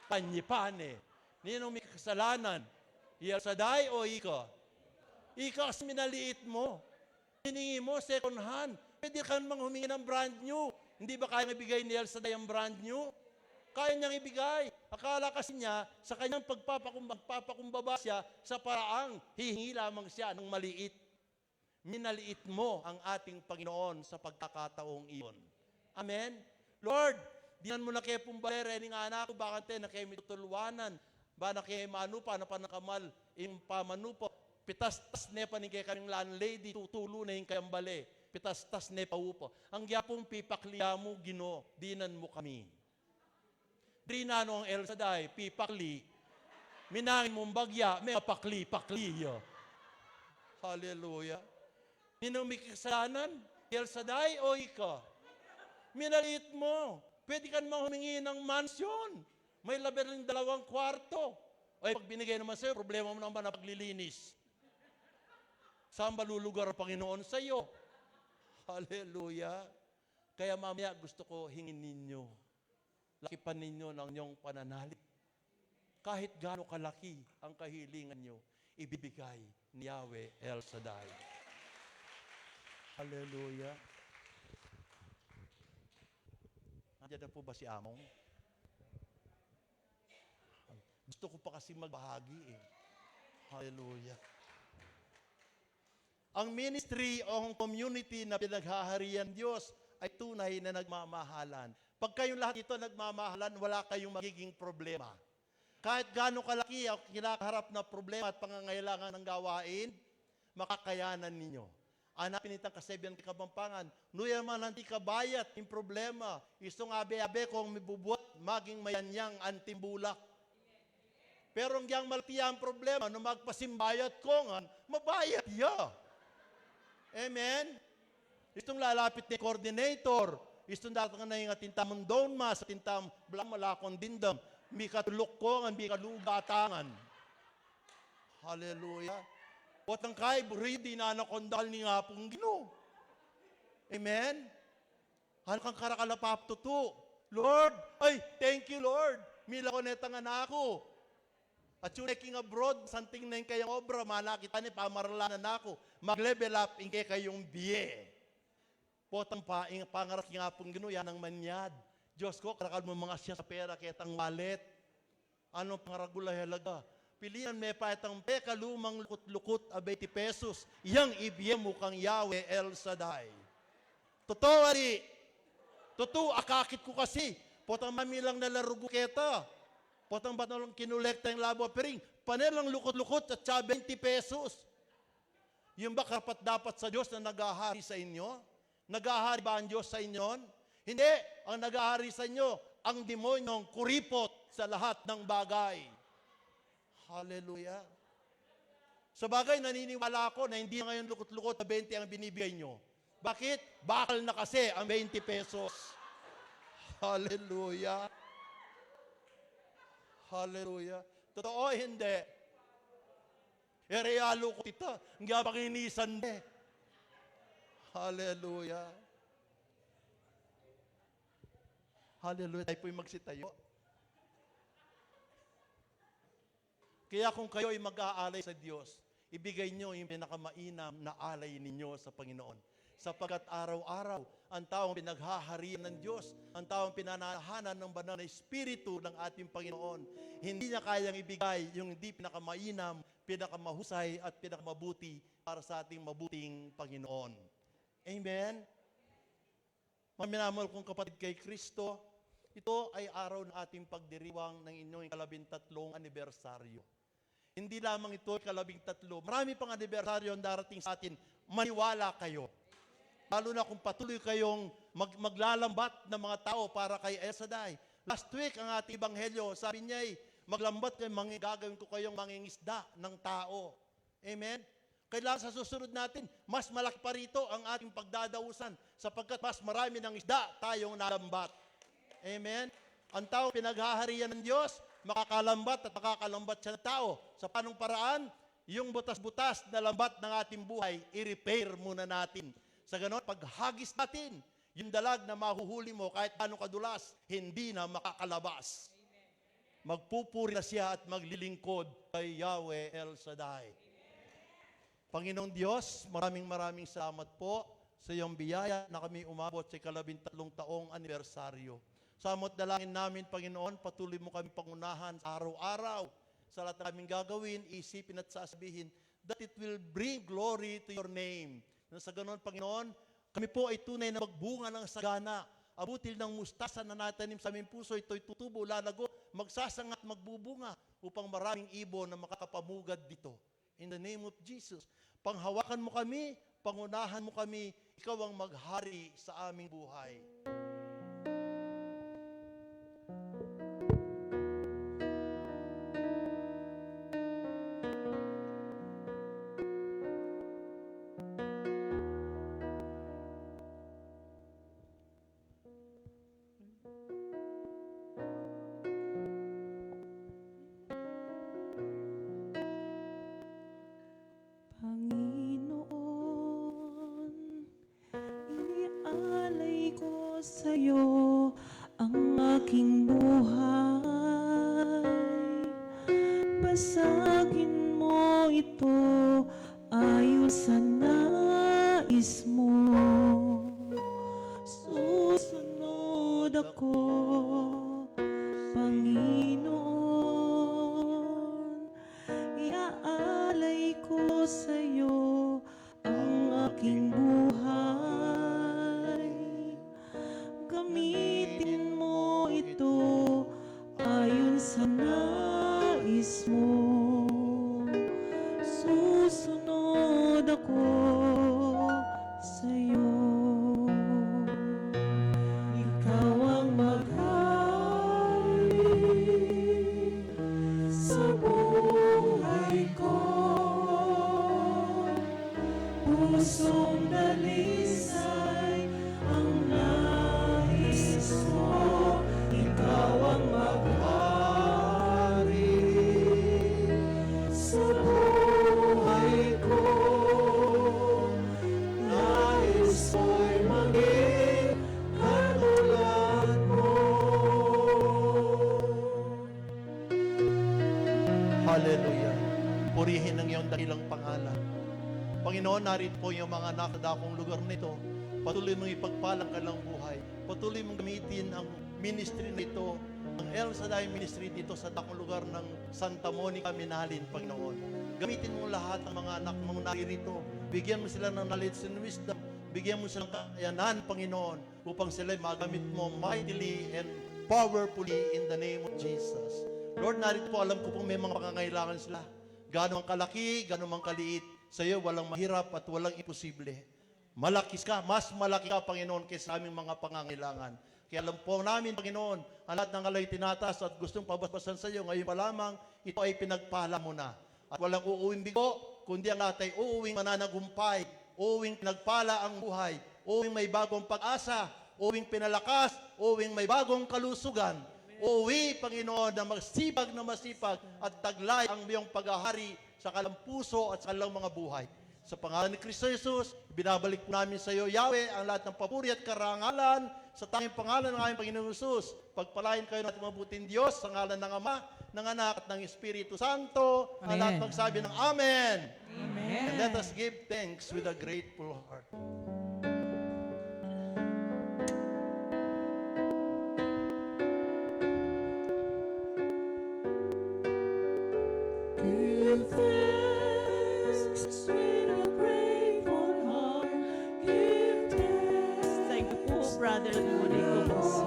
Panyipane. Ninong may kasalanan. Iyal saday o ika? Ika kasi minaliit mo. Hiningi mo second hand. Pwede ka namang humingi ng brand new. Hindi ba kaya ibigay ni Elsa ang brand new? Kaya niyang ibigay. Akala kasi niya, sa kanyang pagpapakumbaba siya, sa paraang hihingi lamang siya ng maliit. Minaliit mo ang ating Panginoon sa pagkakataong iyon. Amen? Lord, dinan mo na kayo pumbalere, ni nga anak ko, bakit na kayo mitutulwanan, ba na kayo manupa, na panakamal, yung pamanupo, pitas-tas ne pa ni kayo kaming landlady, tutulo na yung kayang bale, pitas-tas ne pa upo. Ang gyapong pipakliya mo, Gino, dinan mo kami. Drinano ang Elsa day, pipakli, minangin mong bagya, may pakli. Hallelujah. Ninong may kasalanan, Elsa day o ika? Minaliit mo. Pwede ka naman humingi ng mansyon. May 12 kwarto. Ay, pag binigay naman sa'yo, problema mo naman na paglilinis. Saan ba lulugar ang Panginoon sa'yo? Hallelujah. Kaya mamaya gusto ko hingin ninyo. Lakipan ninyo ng inyong pananalig. Kahit gaano kalaki ang kahilingan nyo, ibibigay ni Yahweh El Shaddai. Hallelujah. Nandiyan na po ba si Among? Gusto ko pa kasi magbahagi eh. Hallelujah. Ang ministry o ang community na pinaghaharian Diyos ay tunay na nagmamahalan. Pag kayong lahat ito nagmamahalan, wala kayong magiging problema. Kahit gaano kalaki ang kinakaharap na problema at pangangailangan ng gawain, makakayanan ninyo. Anapin itang kasebyan kabampangan, nuya man nanti kabayat, yung problema, isong abe-abe kong mibubuat, maging mayanyang antimbulak. Pero ang yang malati ang problema, no magpasimbayat ko nga, mabayat ya. Amen? Itong lalapit ni coordinator, itong datang na yung atintamang donma, sa tintam blang malakon dindam, mi katulok ko nga, mi kalugatangan. Hallelujah. Watang kay, ready na nakondal ni nga pong Gino. Amen? Hal kang karakalapap tutu. Lord, ay, thank you Lord. Mila ko netang anako. At yung neking abroad, santing na yung kayang obra, malakita ni pamaralanan ako. Mag-level up, ingke kayong biye. Potang pangaras nga pong Gino, yan ang manyad. Diyos ko, karakal mo mga siya sa pera, ketang wallet. Ano pangaragula halaga? Pilihan may pa itang peka lumang lukot-lukot a 20 pesos. Yang ibigay mo kang Yahweh El Shaddai. Totoo, ari. Totoo, akakit ko kasi. Potang mamilang nalarugo keta. Potang ba't nalang kinulekta yung labo pering. Panelang lukot-lukot at 20 pesos. Yung ba karapat dapat sa Diyos na nagahari sa inyo? Nagahari ba ang Diyos sa inyo? Hindi. Ang nagahari sa inyo, ang demonyong kuripot sa lahat ng bagay. Hallelujah. Sa bagay, naniniwala ako na hindi ngayon lukot-lukot na 20 ang binibigay nyo. Bakit? Bakal na kasi ang 20 pesos. Hallelujah. Hallelujah. Totoo, hindi. Realo ko ito. Hindi ka pakinisan de. Hallelujah. Hallelujah. Tayo po'y magsitayo. Kaya kung kayo ay mag-aalay sa Diyos, ibigay nyo yung pinakamainam na alay ninyo sa Panginoon. Sapagkat araw-araw, ang taong pinaghaharian ng Diyos, ang taong pinanahanan ng banal na Espiritu ng ating Panginoon, hindi niya kayang ibigay yung hindi pinakamainam, pinakamahusay at pinakamabuti para sa ating mabuting Panginoon. Amen? Maminamahal kong kapatid kay Kristo, ito ay araw ng ating pagdiriwang ng inyong 13 anibersaryo. Hindi lamang ito 13. Marami pang anibersaryo ang darating sa atin. Maniwala kayo. Lalo na kung patuloy kayong maglalambat ng mga tao para kay El Shaddai. Last week, ang ating ebanghelyo, sabi niya Maglambat kayo, gagawin ko kayong mangingisda ng tao. Amen? Kailangan sa susunod natin, mas malaki pa rito ang ating pagdadausan sapagkat mas marami ng isda tayong nalambat. Amen? Ang tao pinaghaharian ng Diyos, makakalambat at makakalambat siya ng tao. Sa panong paraan, yung butas-butas na lambat ng ating buhay, i-repair muna natin. Sa ganon, paghagis natin, yung dalag na mahuhuli mo kahit anong kadulas, hindi na makakalabas. Magpupuri na siya at maglilingkod kay Yahweh El Shaddai. Panginoong Diyos, maraming salamat po sa iyong biyaya na kami umabot sa 13 taong anibersaryo. Sa amot dalangin namin, Panginoon, patuloy mo kami pangunahan araw-araw sa lahat ng aming gagawin, isipin at sasabihin that it will bring glory to your name. Na sa ganon, Panginoon, kami po ay tunay na magbunga ng sagana. Abutil ng mustasa na natanim sa aming puso, ito'y tutubo, lalago, magsasanga at magbubunga upang maraming ibon na makakapamugad dito. In the name of Jesus, panghawakan mo kami, pangunahan mo kami, ikaw ang maghari sa aming buhay. Panginoon, inialay ko sa'yo ang aking buhay. Basagin mo ito ayon sa nais mo. Susunod ako, Panginoon. Iaalay ko sa'yo ang aking buhay. Gamitin mo ito ayon sa nais mo. Susunod ako sa'yo. Ikaw ang maghari sa buhay ko. Pusong dalisay ang nais mo. Ikaw ang maghari sa buhay ko. Nais mo'y maging katulad mo. Hallelujah. Purihin ang iyong dakilang pangalan. Panginoon, narito po yung mga anak sa dakong lugar nito. Patuloy mong ipagpalang kanilang buhay. Patuloy mong gamitin ang ministry nito, ang El Shaddai ministry dito sa dakong lugar ng Santa Monica, Minalin, Panginoon. Gamitin mo lahat ng mga anak mong narito. Bigyan mo sila ng knowledge and wisdom. Bigyan mo silang kakayanan, Panginoon, upang sila magamit mo mightily and powerfully in the name of Jesus. Lord, narito po, alam ko pong may mga pangangailangan sila. Gaano ang kalaki, gaano ang kaliit. Sa iyo, walang mahirap at walang imposible. Malaki ka, mas malaki ka, Panginoon, kaysa aming mga pangangailangan. Kaya alam po namin, Panginoon, ang lahat ng alay tinatas at gustong pabasbasan sa iyo, ngayon pa lamang, ito ay pinagpala mo na. At walang uuwing bigo, kundi ang lahat ay uuwing mananagumpay, uuwing pinagpala ang buhay, uuwing may bagong pag-asa, uuwing pinalakas, uuwing may bagong kalusugan. Uuwi, Panginoon, na masipag at taglay ang iyong paghahari sa kanilang puso at sa kanilang mga buhay. Sa pangalan ni Kristo Jesus, binabalik po namin sa iyo, Yahweh, ang lahat ng papuri at karangalan sa tanging pangalan ng aming Panginoong Jesus. Pagpalain kayo natin mabuting Diyos sa ngalan ng Ama, ng Anak at ng Espiritu Santo. Ang lahat magsabi ng Amen. Amen. And let us give thanks with a grateful heart. Give thanks with a grateful heart. Give thanks. Thank you po, Brother Nicolas.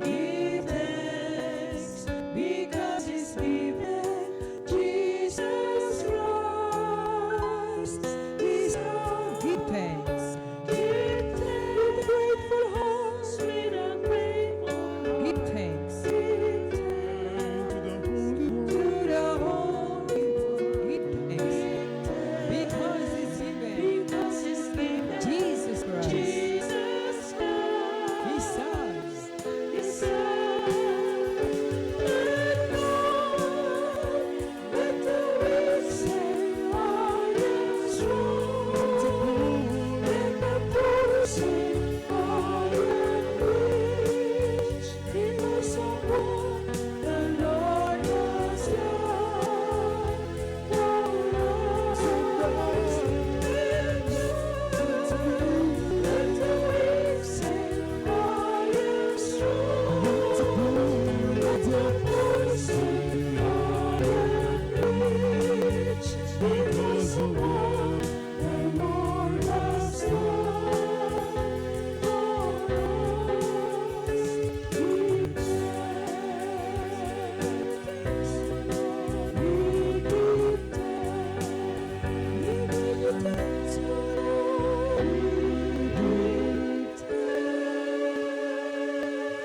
Give thanks because He's given Jesus Christ. His Son. Give thanks. Give thanks with a grateful heart. With a grateful heart. Give thanks. Give thanks.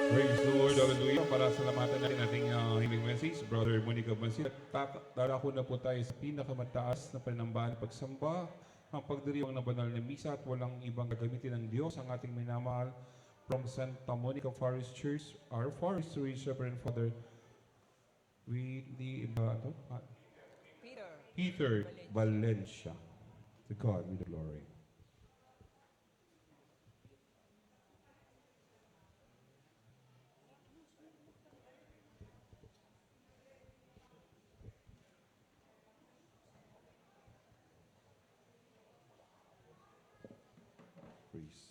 Praise the Lord, hallelujah. Para salamatan natin ating healing message, Brother Monica Bansit. Darako na po tayo sa pinakamataas na panambahan pagsamba, ang pagdiriwang ng banal na misa at walang ibang gagamitin ng Diyos ang ating minamahal from Santa Monica Forest Church, our Forest Reverend Father Peter Valencia. To God be the glory. Please. Please. Please.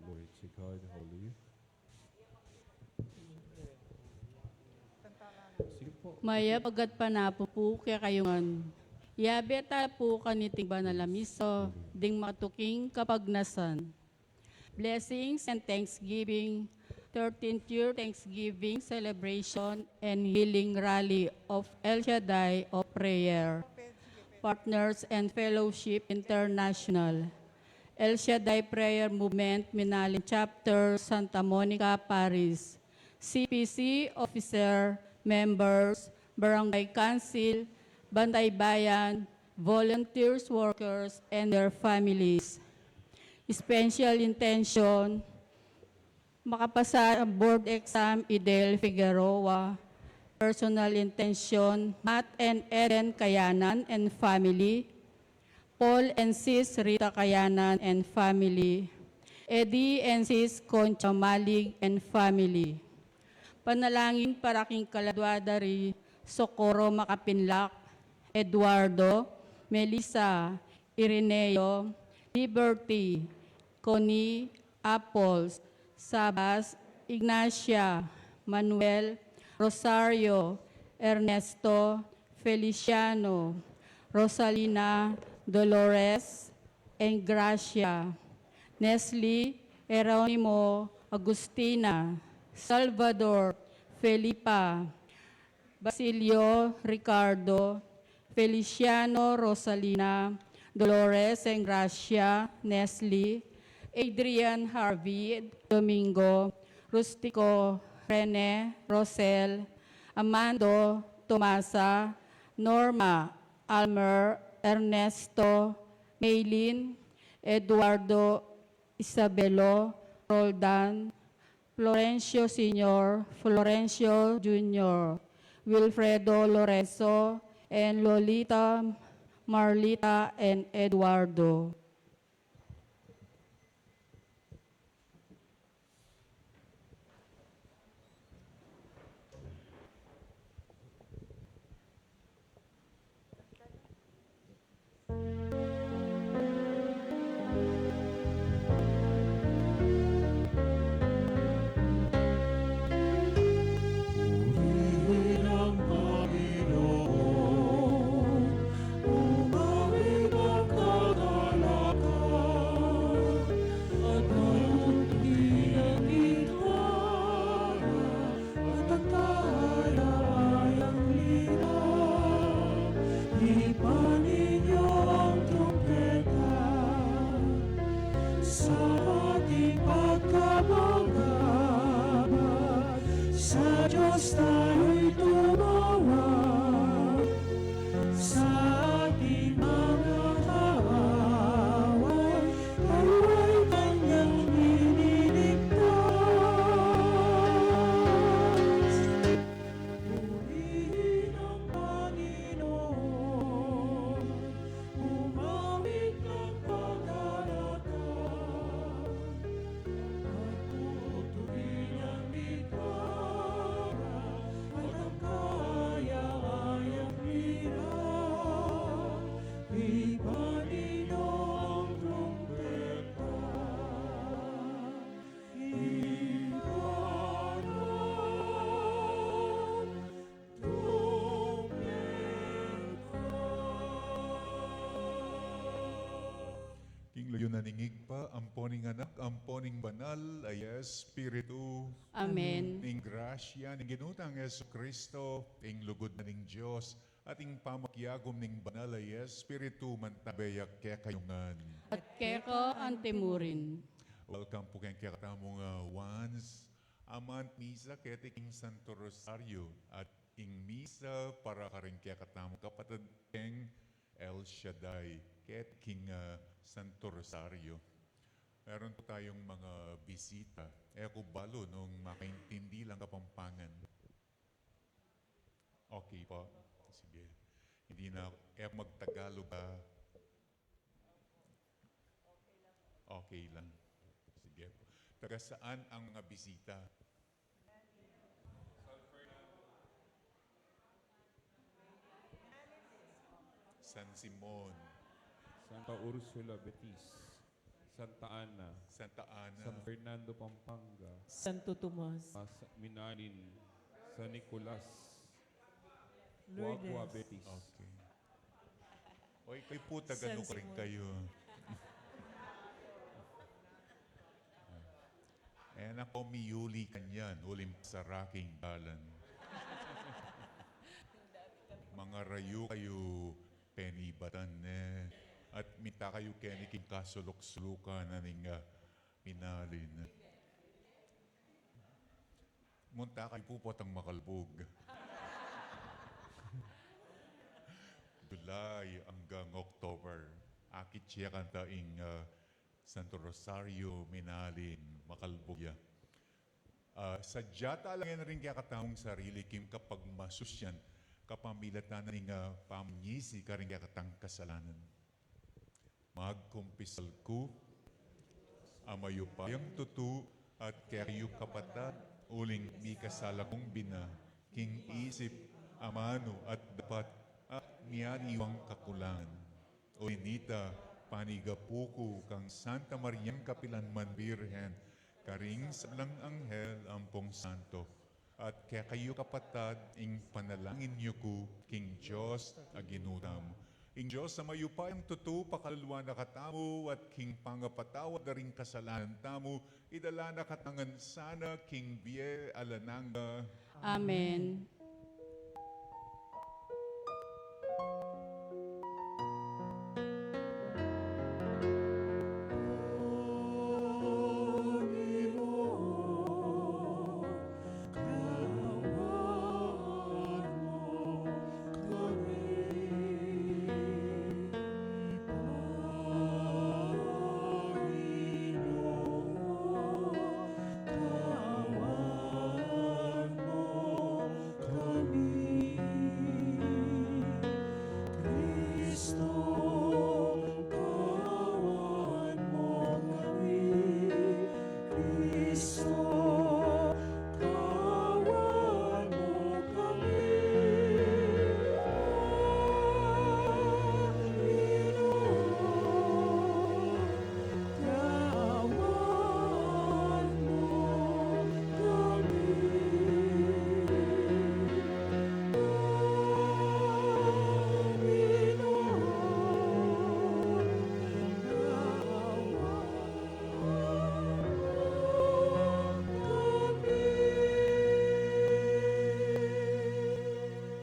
Glory to God, hallelujah. Sige po. Maya pagat panapo po kaya kayungan. Yabeta po kaniting banalamiso, ding matuking kapagnasan. Blessings and Thanksgiving, 13th year Thanksgiving celebration and healing rally of El Shaddai of Prayer, Partners and Fellowship International. El Shaddai Prayer Movement, Minalin Chapter, Santa Monica, Paris. CPC Officer, Members, Barangay Council, Bantay Bayan, volunteers, workers, and their families. Special intention, makapasa ang board exam Idel Figueroa. Personal intention, Matt and Eden Kayanan and family. Paul and Sis Rita Kayanan and family. Eddie and Sis Concha Malig and family. Panalangin para king Kaladwadari, Socorro Makapinlak, Eduardo, Melissa, Ireneo, Liberty, Connie, Apples, Sabas, Ignacia, Manuel, Rosario, Ernesto, Feliciano, Rosalina, Dolores, and Gracia, Nestle, Eronimo, Agustina, Salvador, Felipa, Basilio, Ricardo, Feliciano, Rosalina, Dolores and Gracia, Nestle, Adrian, Harvey, Domingo, Rustico, Rene, Rosel, Amando, Tomasa, Norma, Almer, Ernesto, Maylin, Eduardo, Isabelo, Roldan, Florencio Sr., Florencio Jr., Wilfredo Lorenzo, and Lolita, Marlita, and Eduardo. Purihin ang Panginoon, umawit ang kagalakan, at maunti ang gitara, at ang kalayang linaw. Ipanin niyo ang trumpeta sa ating pagkabanggaban. Sa Diyos tayo'y tumawag, sa ating mga kaaway, tayo ay Kanyang iniligtas. naningig pa, amponing anak, amponing banal, ay Espiritu, Amen. ing grasya, ning ginutang Yesu Kristo, ing lugod na ning Diyos, at ing pamakyagom ning banal ay Espiritu, mantabeyak kaya kayungan. At keko antimurin. Welcome po kayong kakatamong ones. Amant misa kaya king Santo Rosario at ing misa para ka rin kaya katamong kapatid keng El Shaddai kaya king Santo Rosario. Meron po tayong mga bisita. Ako balo nung makaintindi lang Kapampangan. Okay po. Sige. Hindi na magtagalog ba? Okay lang. Sige po. Taga saan ang mga bisita? San Simon, Santa Ursula Betis, Santa Ana, Santa Ana, San Fernando Pampanga, Santo Tomas, Minalin, San Nicolas, Lourdes. Guagua Betis. Okay. Oy, kayo po, taga-ano San ko rin Simon. kayo. Eh, nako, miyuli kanyan, ulim sa raking dalan. Mga rayo kayo, penibatan at mita kayo keniking kasulok-sulukan na ning minalin. Munta kayo po potang makalbog. July hanggang October. Akit siya kanta ing Santo Rosario, Minalin, Makalbogya. Sadyata lang yan rin kaya katawang sarili kim kapag masusyan kapamilatan na ning pamnyisi ka rin kaya katang kasalanan. Magkumpisal ko, amayo pa yung tutu at kayo kapatad, uling mi kasala kong bina, king isip, amano at dapat at miyaniwang kakulangan. O inita, panigapuko kang Santa Mariang Kapilanman Birhen, karing salang anghel ampong santo. At kaya kayo kapatad, ing panalangin niyo ko, king Diyos aginutam. Ing Diyos sa mayupayang tutu, pakaluluwa na katamo, at king pangapatawad na rin kasalanan tamo, idala na katangan sana, king Bie Alananga. Amen.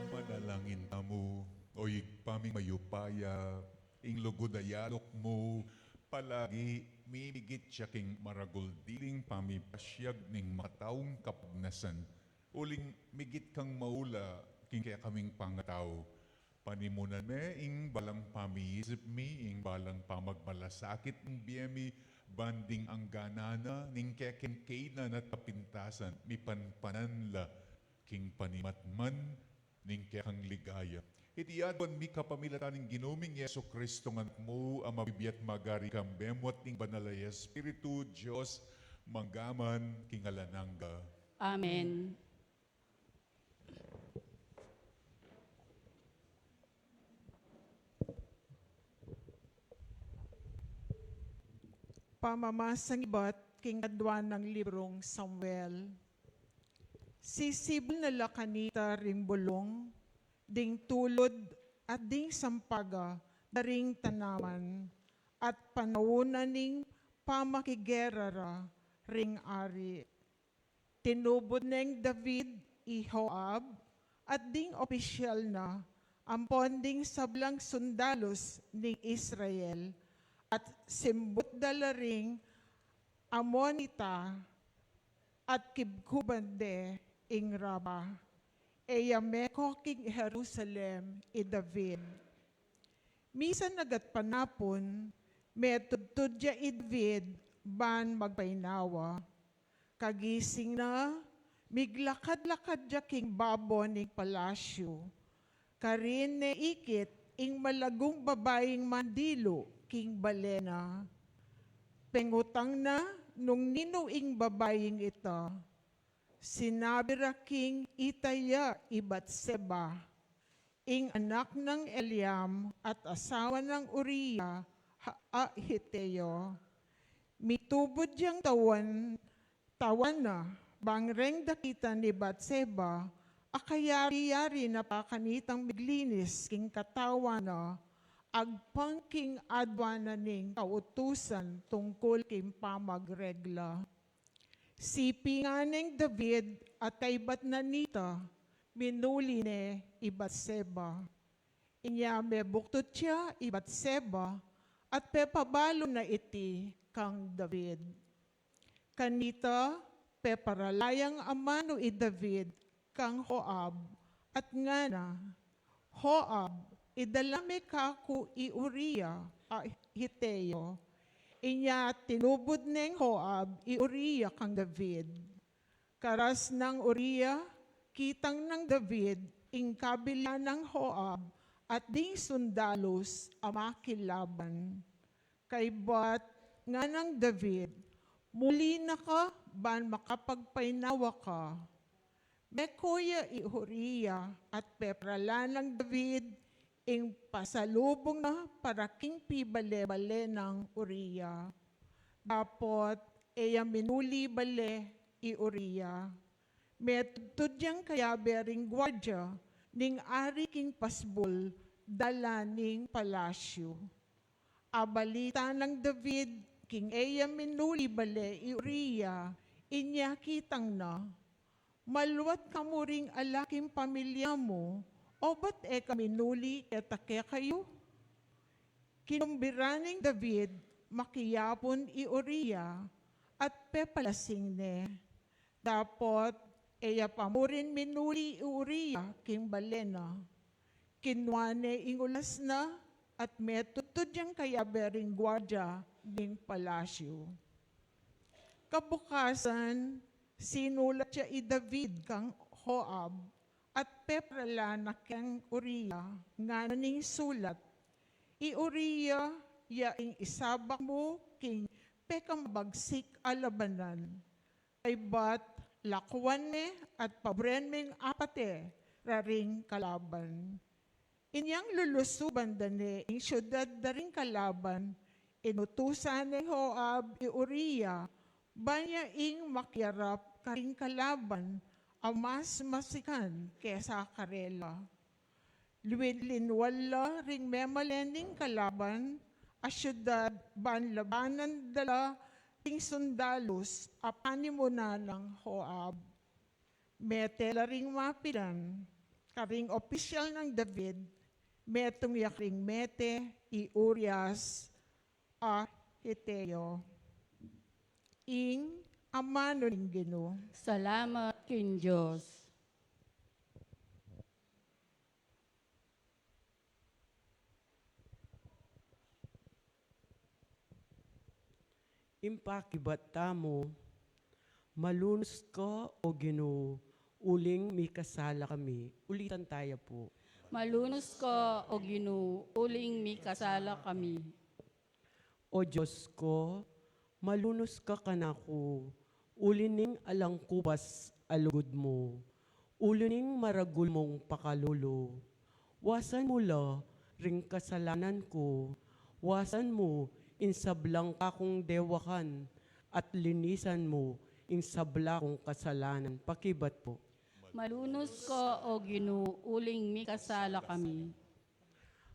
Manalangin tamo, oy paming mayupaya, ing lugudayalok mo, palagi mimigit siya king maragol diling pamipasyag ning mataong kapagnasan. Uling migit kang maula, king kaya kaming pangatao. Panimunan me, ing balang pamiisip mi, ing balang pamagmalasakit ng biyemi, banding ang ganana, ning kaya king kainan at kapintasan, mi panpanan la, king panimatman, ning kaya kang ligaya. Itiadwan mi kapamilatan ng ginuming Yesu Kristo nga mo, ang mabibiyat magari kang bemwat ning banalay Espiritu, Diyos, manggaman, king alananga. Amen. Pamamasang iba't king kadwan ng librong Samuel. Sisibol na lakanita ring bulong, ding tulod at ding sampaga, daring tanaman, at panaunan ning pamakigerara ring ari. Tinubod neng David i Joab at ding opisyal na ang ponding sablang sundalos ni Israel at simbot dala ring Amonita at kibkubande ing Raba. Eyameko king Jerusalem i David. Misan nagat panapon, metudtudya i David ban magpainawa. Kagising na, miglakad-lakad dya king babon ing palasyo. Karin ne ikit ing malagong babaeng mandilo king balena. Pengutang na nung ninuing babaeng ita. Sinabi ra king Itaya i Batseba, ing anak ng Eliam at asawa ng Uriah Hiteo. Mitubod diyang tawan na bangreng dakita ni Batseba, akayari-yari na pakanitang miglinis king katawan na agpangking adwana ning kautusan tungkol king pamagregla. Sipi nga neng David at kaibat na nita, minuli ne i Batseba. Inya me buktot siya i Batseba at pepabalo na iti kang David. Kanita, peparalayang amano i David kang Joab at ngana, Joab, idalame kaku i Uriah Hiteo. Inya tinubod neng Joab i Uriah kang David. Karas ng Uriah, kitang ng David, ing kabila ng Joab, at ding sundalos amakilaban. Kay bat nga ng David, muli na ka, ban makapagpainawa ka. Mekoya i Uriah at peprala ng David, ing pasalubong na para king pibale-bale ng Uriah. Dapot, eya minuli bale i Uriah. Metudyang kaya bering gwardya, ning ari king pasbol, dala ning palasyo. Abalita ng David, king eya minuli bale i Uriah, inya kitang na, maluwat ka mo ring alaking pamilya mo, o ba't kami nuli etake kayo? Kinumbiraning David, makiyapon i Uriah, at pepalasing ne. Dapot, eya pamurin minuli i Uriah, king balena. Kinwane ingulas na, at metutudyang kaya bering gwardya ding palasyo. Kabukasan, sinulat siya i David kang Joab, at peprala na kang Uriah, nga naning sulat, i Uriah, yaing isabak mo, king pekang bagsik alabanan, ay bat lakwan ne at pabrenmeng apate, raring kalaban. Inyang lulusuban dane, ing syudad daring kalaban, inutusan ni Joab i Uriah, banya ing makyarap karing kalaban, ang mas masikan kesa karela. Luwid-linwala ring memalening kalaban, a syudad banlabanan dala ring sundalos, apanimuna ng Joab. Metela ring mapidan, karing opisyal ng David, metong yakring mete, i Urias, a Hiteo. Ing amano ning Ginoo. Salamat king Diyos. Impakibata mo, malunos ka o Ginoo, uling may kasala kami. Ulitan tayo po. Malunos ka, O Ginoo, uling mi kasala kami. O Diyos ko, malunos ka kanako, ulining alang kubas alugod mo, ulining maragul mong pakalolo. Wasan mo la ring kasalanan ko, wasan mo insablang akong dewakan, at linisan mo insabla kong kasalanan. Pakibat po. Malunos ka, O Ginoo, uling mi kasala kami.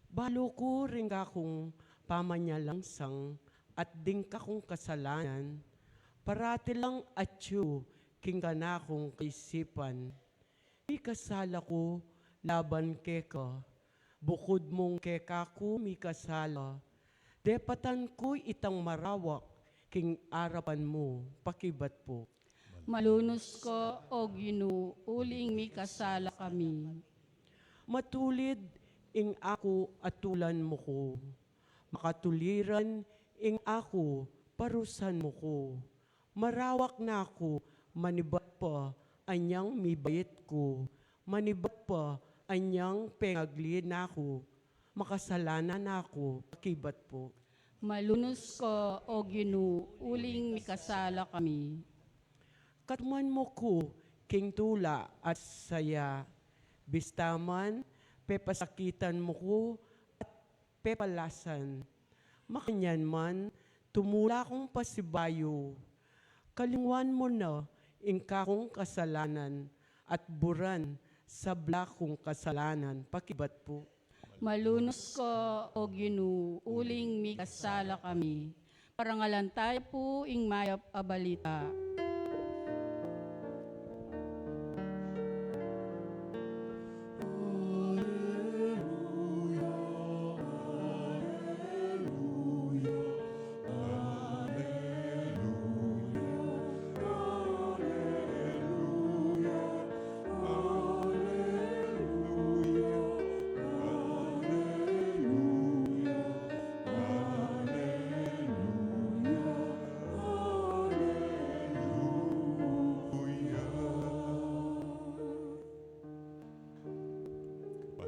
Balo ko ring akong pamanyalang sang at ding kakong kasalanan, parati lang atyo king kanakong kaisipan. Mi kasala ko laban keka, bukod mong keka ko mi kasala, depatan ko itang marawak king arapan mo, pakibat po. Malunos ko, O Ginoo, uling mi kasala kami. Matulid ing ako atulan mo ko, makatuliran ing ako parusan mo ko. Marawak na ako, manibat pa anyang mibayit ko, manibat pa anyang pengaglid na ako, makasalanan na ako, pakibat po. Malunos ko, O Ginoo, uling mi kasala kami. Katman mo ko, king tula at saya, bistaman, pepasakitan mo ko at pepalasan. Makanyan man, tumula kong pasibayo, kalingwan mo na ingka kong kasalanan at buran sa kong kasalanan, pakibat po. Malunos ko, O Ginoo, uling mi kasala kami. Parangalan tayo po ing mayap abalita.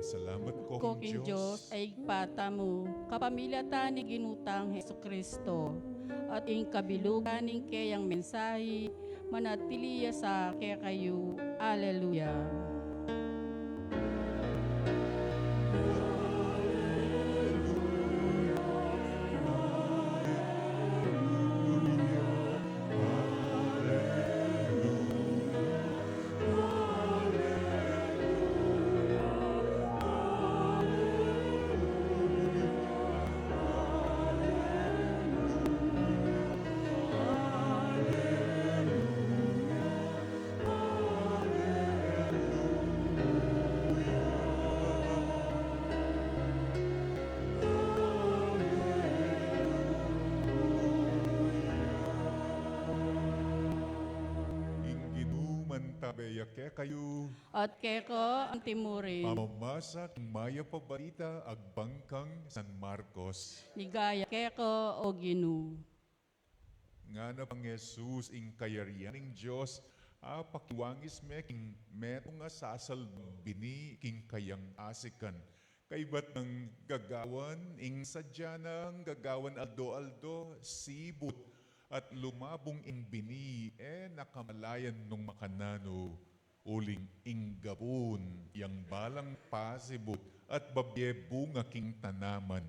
Pasalamat ko, Ko king Diyos ay pata mo, kapamilya ta ni ginutang Heso Kristo, at ing kabilugan ning kayang mensahe, manatiliya sa kaya kayo. Alleluia. Inginuman tabeya ke kayo, At keko ang timurin, pamamasa ng maya pabalita agbangkang San Marcos. ligaya keko, O Ginoo. Nga na pang Jesus ing kayarianing Diyos, pakiwangis me king meto nga sasal bini king kayang asikan. Kaibat ng gagawan, ing sadya ng gagawan aldo-aldo, sibut, at lumabong ing bini, nakamalayan nung makanano, uling ing gabon, yang balang pasibut, at babye bunga king tanaman.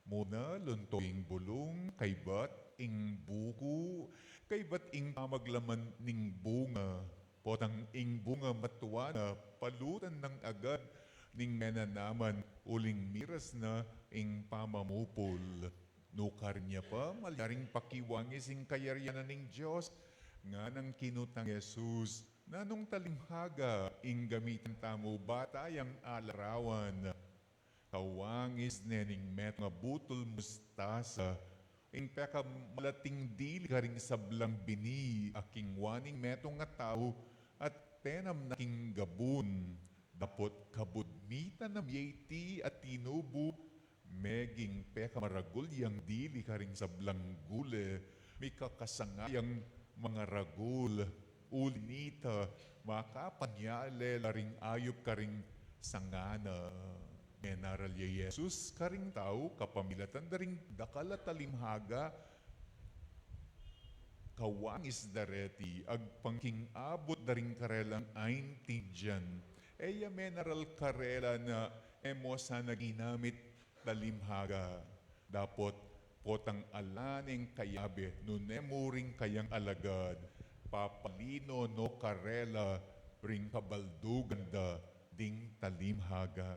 Muna luntoing bulong, kaibat ing buko, kaibat ing pamaglaman ning bunga, potang ing bunga matuana, palutan ng agad, ning menanaman, uling miras na ing pamamupol. Nukar niya pa, malaring pakiwangis ing kayarianan ning Diyos, nga nang kinutang Jesus, nanong talimhaga, ing gamitin tamo batayang alarawan. Kawangis nening met nga butol mustasa, ing peka malating dili karing sablang bini, aking waning metong nga tao, at tenam na king gabun. Dapot kabudmita na miyeti at tinubo, meging peka maragul yang dili karing sablang gule, may kakasangayang mga ragul, ulinita, makapanyale laring ayop karing sangana. Menaral ya Jesus karing tao, kapamilatan daring dakala talimhaga, kawangis dareti, agpangking abot daring karelang ain tidyan. Eya menaral karela na emosa na ginamit talimhaga. Dapot potang alaning kayabe, nunemuring kayang alagad, papalino no karela, ring kabaldugan da, ding talimhaga.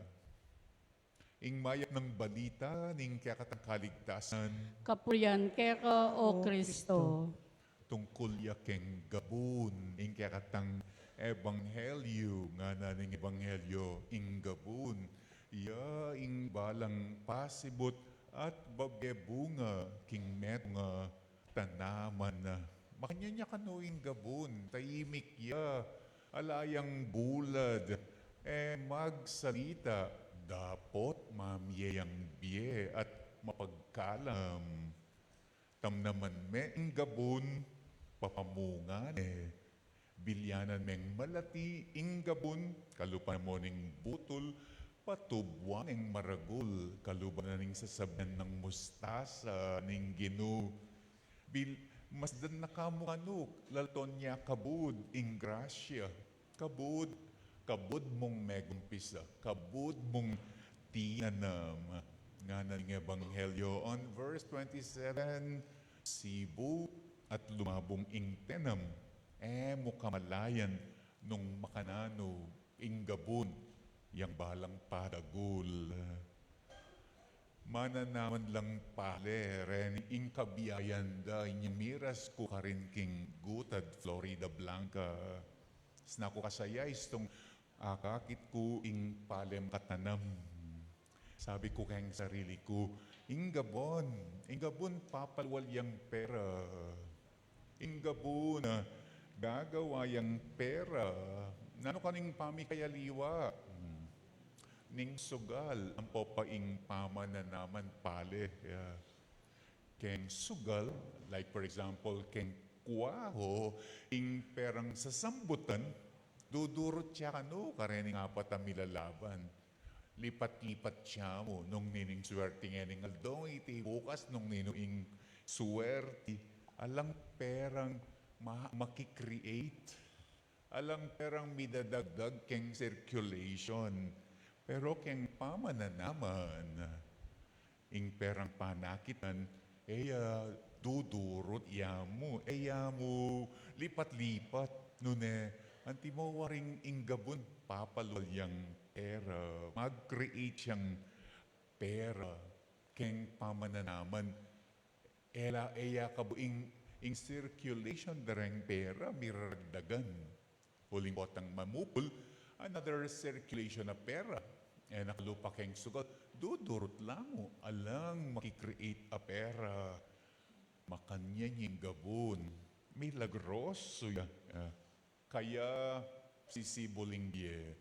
ing mayat ng balita, ning kakatang kaligtasan, Kapurian keka o Kristo. tungkol ya keng gabun, ing kakatang ebanghelyo, nga na ning ebanghelyo, ing gabun, ya ing balang pasibot at babebunga, king met nga tanaman na. Makanya niya kanuing gabun, taimik ya, alayang bulad, magsalita, dapot mamiyayang biye at mapagkalam. Tam naman me ing gabun, papamungan bilyanan meng malati ing gabun, kalupan mo ning butol, patubwan ing maragul, kaluban na ning sasabyan ng mustasa, ning ginu. Masdan na kamukanuk, lalton niya kabud, ing grasya, kabud mong megumpisa, kabud mong tinanam, nga ng ebanghelyo on verse 27, sibu at lumabong ing tenam, mukamalayan nung makanano, ing gabun, yang balang padagul. Mananaman lang pale, ren ing kabiyayan da, inyamiras ko karin king gutad, Florida Blanca. Snako kasaya istong akakit ko ing palem katanam. Sabi ko kayang sarili ko, ing gabon papalwal yang pera. Ing gabon, gagawa yang pera. Nano kaning pamikayaliwa? Ning sugal, ang popaing pamananaman pale. Keng sugal, like for example, keng kuwaho, ing perang sasambutan, dudurot siya kano, karening apat ang milalaban. Lipat-lipat siya mo, nung nining swerte nga aldong iti bukas, nung ninuing swerte, alang perang makikreate, alang perang midadagdag keng circulation, pero keng pamananaman, ing perang panakitan, dudurot yamu, lipat-lipat, nune, anti mo waring inggabon, papalwal yang pera, mag-create siyang pera, keng pamananaman, kabuing ing circulation dareng pera, miraragdagan. Huling botang mamupul, another circulation na pera, nakalupa keng sugat, dudurot lang mo, alang makikreate a pera, makanya yung gabon, milagroso ya. Kaya sisibuling diye,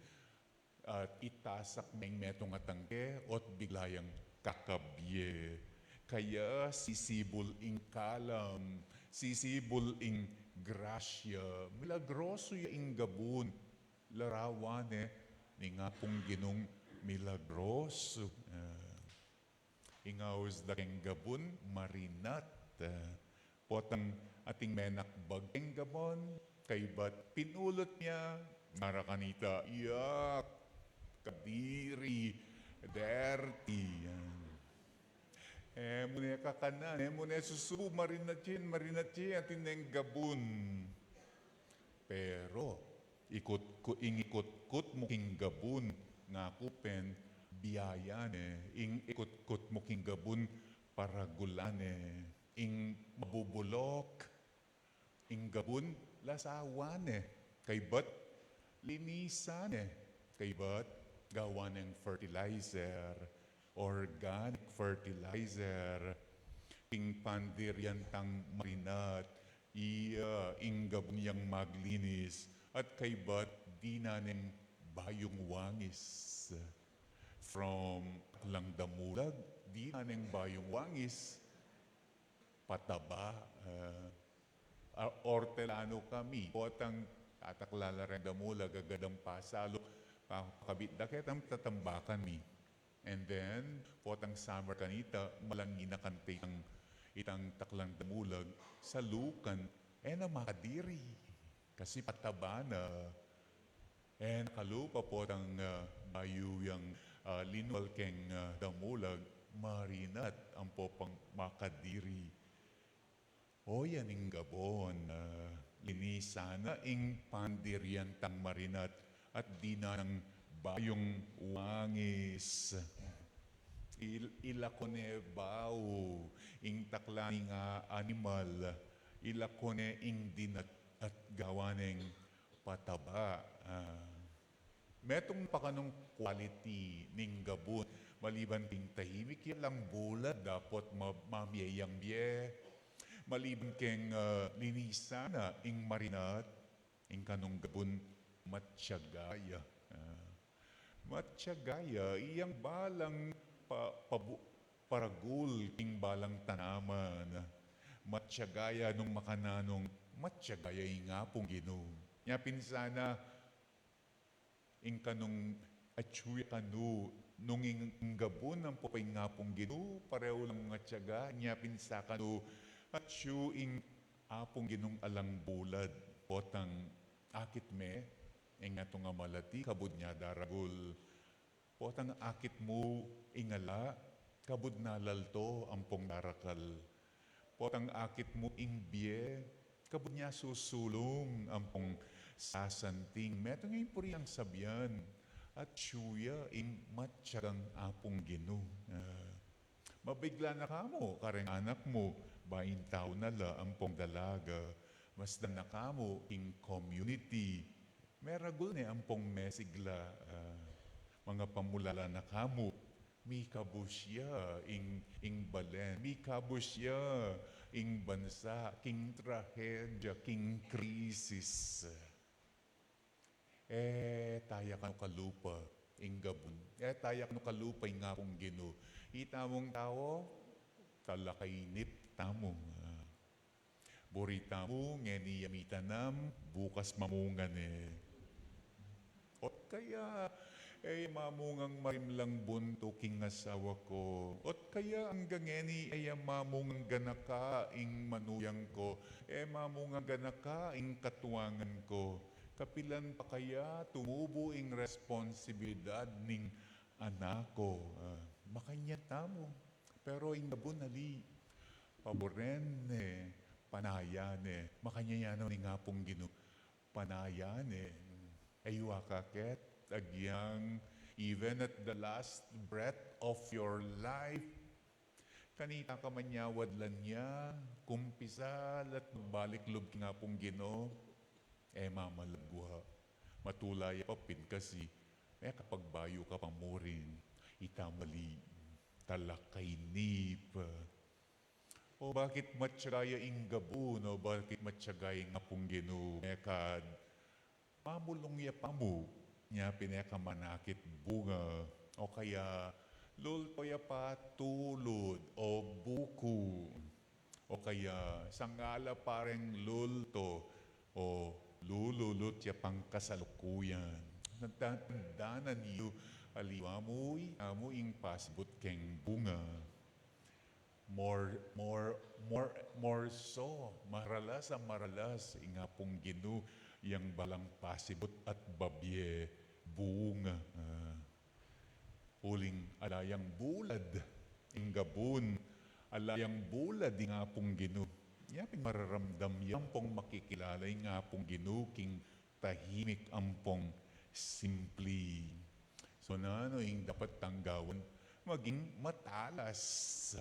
at itasak meng metong atangke, ot biglayang kakabye. Kaya sisibul ing kalam, sisibul ing grasya, milagroso ya ing gabon, larawan ni nga pong ginong milagroso. Ingawis da keng gabon, marinat. Potang ating menak bageng gabon, kay ba't pinulot niya, narakanita, iyak, kadiri, dirty. Muna kakanan, muna susubo, marinat siya, atin neng gabon. Pero, ikot-kut mo king gabon, nga kupen, biyayan ing ikot-kut mo king gabon, paragulan ing mabubulok, ing gabon, lasawan kay ba't linisan kay ba't gawan ng fertilizer, organic fertilizer, ing pandiryan tang marinat, ing gabon yang maglinis, at kay ba't di na ng bayong wangis. From lang damulag, di na ng bayong wangis, pataba, ortelano kami, potang tataklala rin damulag, agadang pasalo, kabit dakit ang tatambakan mi. And then, potang summer kanita, malangin na kante itang taklang damulag, sa lukan, na makadiri. Kasi pataba na. Kalupa potang bayu yung linwal keng damulag, marinat ang popang makadiri. O yan ing gabon, linisana ing pandirian tang marinat at di na ng bayong wangis. ilakone bao, ing taklaning animal, ilakone ing dinat at gawaneng pataba. Metong pakanong quality ning gabon, maliban ting tahimik yan lang bulad, dapat mamiyayang biye. Maliban keng linisana ing marinat, ing kanong gabon matsyagaya. Matsyagaya, iyang balang paragul ing balang tanaman. Matsyagaya nung makananong matsyagaya nga pong Ginoo. Nya pinsana ing kanong atsuy kanu nung ing gabon ang popay nga pong Ginoo pareho lang nga tiyaga nya pinsa kanu atsu ing apong Ginong alang bulad potang akit me ing ato nga malati kabud nya daragul potang akit mo ingala kabud nalalto ampong darakal potang akit mo ing biye kabud niya susulong ampong sasanting. Metong ngayon po rin ang sabyan at syuya ing matyagang apong Ginoo. Mabigla na kamo, kareng anak mo, bain tao na la ampong dalaga. Masdan na kamo ing community. Meragul ni ampong mesigla. Mga pamulala na kamo. Mi kabusya ing balen. Mi kabusya ing bansa, king trahedya, king krisis. Tayak no kalupa, ing gabon. Tayak no kalupa, ing nga pong Ginoo. Itamong tao, talakainit tamong. Boritamo, ngeni yamitanam, bukas mamungan Ot kaya, mamungang marimlang bunto king asawa ko. Ot kaya ang gangeni ay mamungang ganaka ing manuyang ko. Mamungang ganaka ing katuwangan ko. Kapilan pa kaya tumubo ing responsibilidad ning anak ko. Makanya tamo. Pero ing gabon ali, paboren panayan Makanya yan ang ngapong Ginoo. Panayan Aywa kaket, agyang, even at the last breath of your life, kanita ka manyawad lan niya, kumpisal at balik loob nga pong Ginoo, mamalagwa. Matulay papin kasi, kapag bayo ka pamurin, itamali, talakainip. O bakit matsyagaya ing gabon, o bakit matsyagaya nga pong Ginoo, kad, pamulong ya pamu, niya pineka manakit bunga, o kaya lulto ya pa tulod, o buko, o kaya sangala pareng lulto, o lululot ya pang kasalukuyan. Nagdanan niyo, aliwa mo'y amo ing pasbot keng bunga. More so, maralas ang maralas, ingapong Ginoo, yang balang pasibot at babye bunga. Uling alayang bulad, ing gabon, alayang bulad, ingapong Ginoo. Yapin mararamdam yan pong makikilala, ingapong Ginoo, king tahimik ampong simpli. So na ano, ing dapat tanggawan, maging matalas.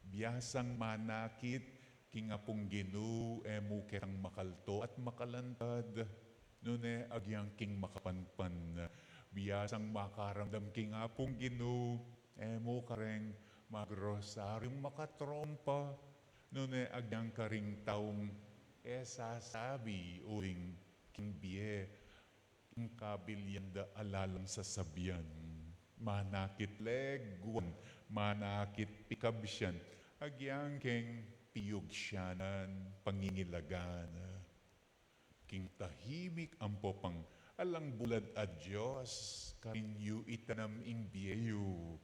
Biyasang manakit, king apong Ginoo, mukherang makalto at makalantad. Nune, agyang king makapanpan. Biyasang makaramdam king apong Ginoo, mukareng magrosaryong makatrompa. Nune, agyang karing taong, sasabi, uling king biye, king kabilyanda alalang sasabihan. Manakit leguan, manakit pikabsyan, agyang king piyog siyanan, pangingilagan. King tahimik ang popang alang bulad a Diyos, karinyo itanam ing biyeyo.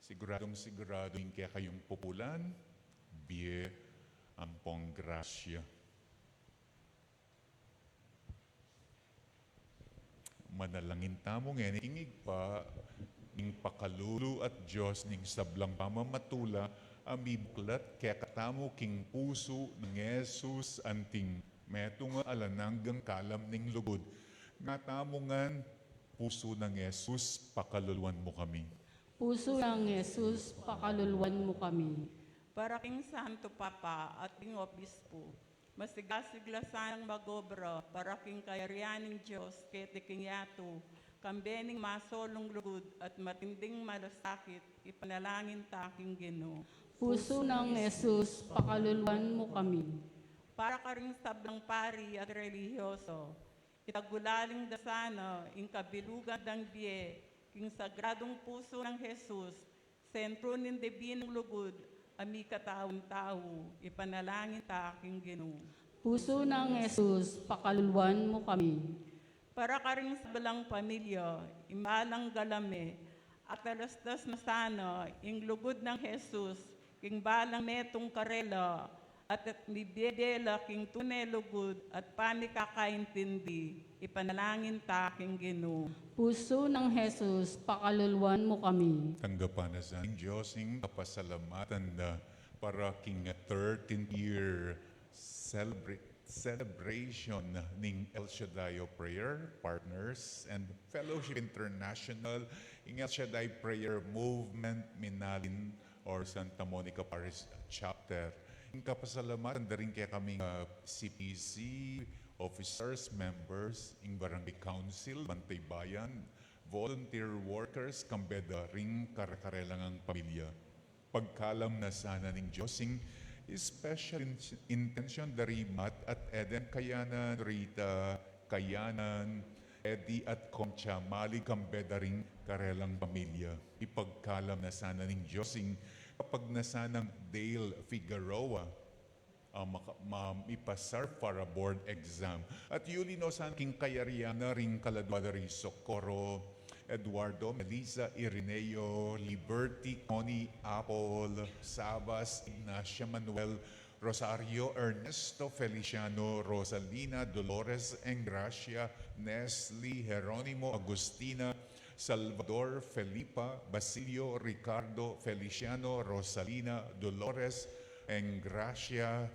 Siguradong kaya kayong pupulan, biye ampong grasya. Manalangin tamo ngayon, ingig pa, ning pakalulu at Diyos, ning sablang pamamatula, amibklat kaya katamo king puso ng Jesus anting metong alananggang kalam ning lugod. Nga tamo ngan puso ng Jesus, pakaluluan mo kami. Puso ng Jesus, pakaluluwan mo kami. Para king Santo Papa at king Obispo, masigasigla sanang magobra, para king kayarianing Diyos, kete king yato, kambening masolong lugod at matinding malasakit, ipanalangin taking Ginoo. Puso ng Jesus, pakaluluwan mo kami. Para ka rin sablang pari at relihiyoso, itagulaling dasana, ing kabilugan ng biye, king sagradong puso ng Jesus, sentro ng debinong lugod, ami kataon-tao, ipanalangin taking Ginoo. Puso ng Jesus, pakaluluwan mo kami. Para ka rin sa balang pamilya, imalang galame, at alastas na sana, ing lugod ng Jesus, king balang metong karela, at mibiyedela king tunay lugod, at panikakaintindi, ipanalangin taking Ginoo. Puso ng Jesus, pakaluluwan mo kami. Tanggapan na sa Diyosing kapasalamatan na para king 13th year celebration ng El Shaddai Prayer Partners and Fellowship International ng El Shaddai Prayer Movement Minalin or Santa Monica Parish Chapter. Ang kapasalamatan na rin kaya kaming CPC, officers, members, ng Barangay Council, Bantay Bayan, volunteer workers, kambeda ring karakarelang ang pamilya. Pagkalam na sana ng Diyosing, special intention dari Mat at Eden Kayanan, Rita Kayanan, Eddie at Concha, Mali kambeda ring karelang pamilya. Ipagkalam na sana ng Diyosing, kapag nasanang Dale Figueroa, ipasar para board exam. At yuli no san king kayariana ring kaladwada rin Socorro, Eduardo, Melissa, Irineo, Liberty, Connie, Apple, Sabas, Ignacia Manuel, Rosario, Ernesto, Feliciano, Rosalina, Dolores, Engracia, Nestle, Jeronimo, Agustina, Salvador, Felipa, Basilio, Ricardo, Feliciano, Rosalina, Dolores, Engracia,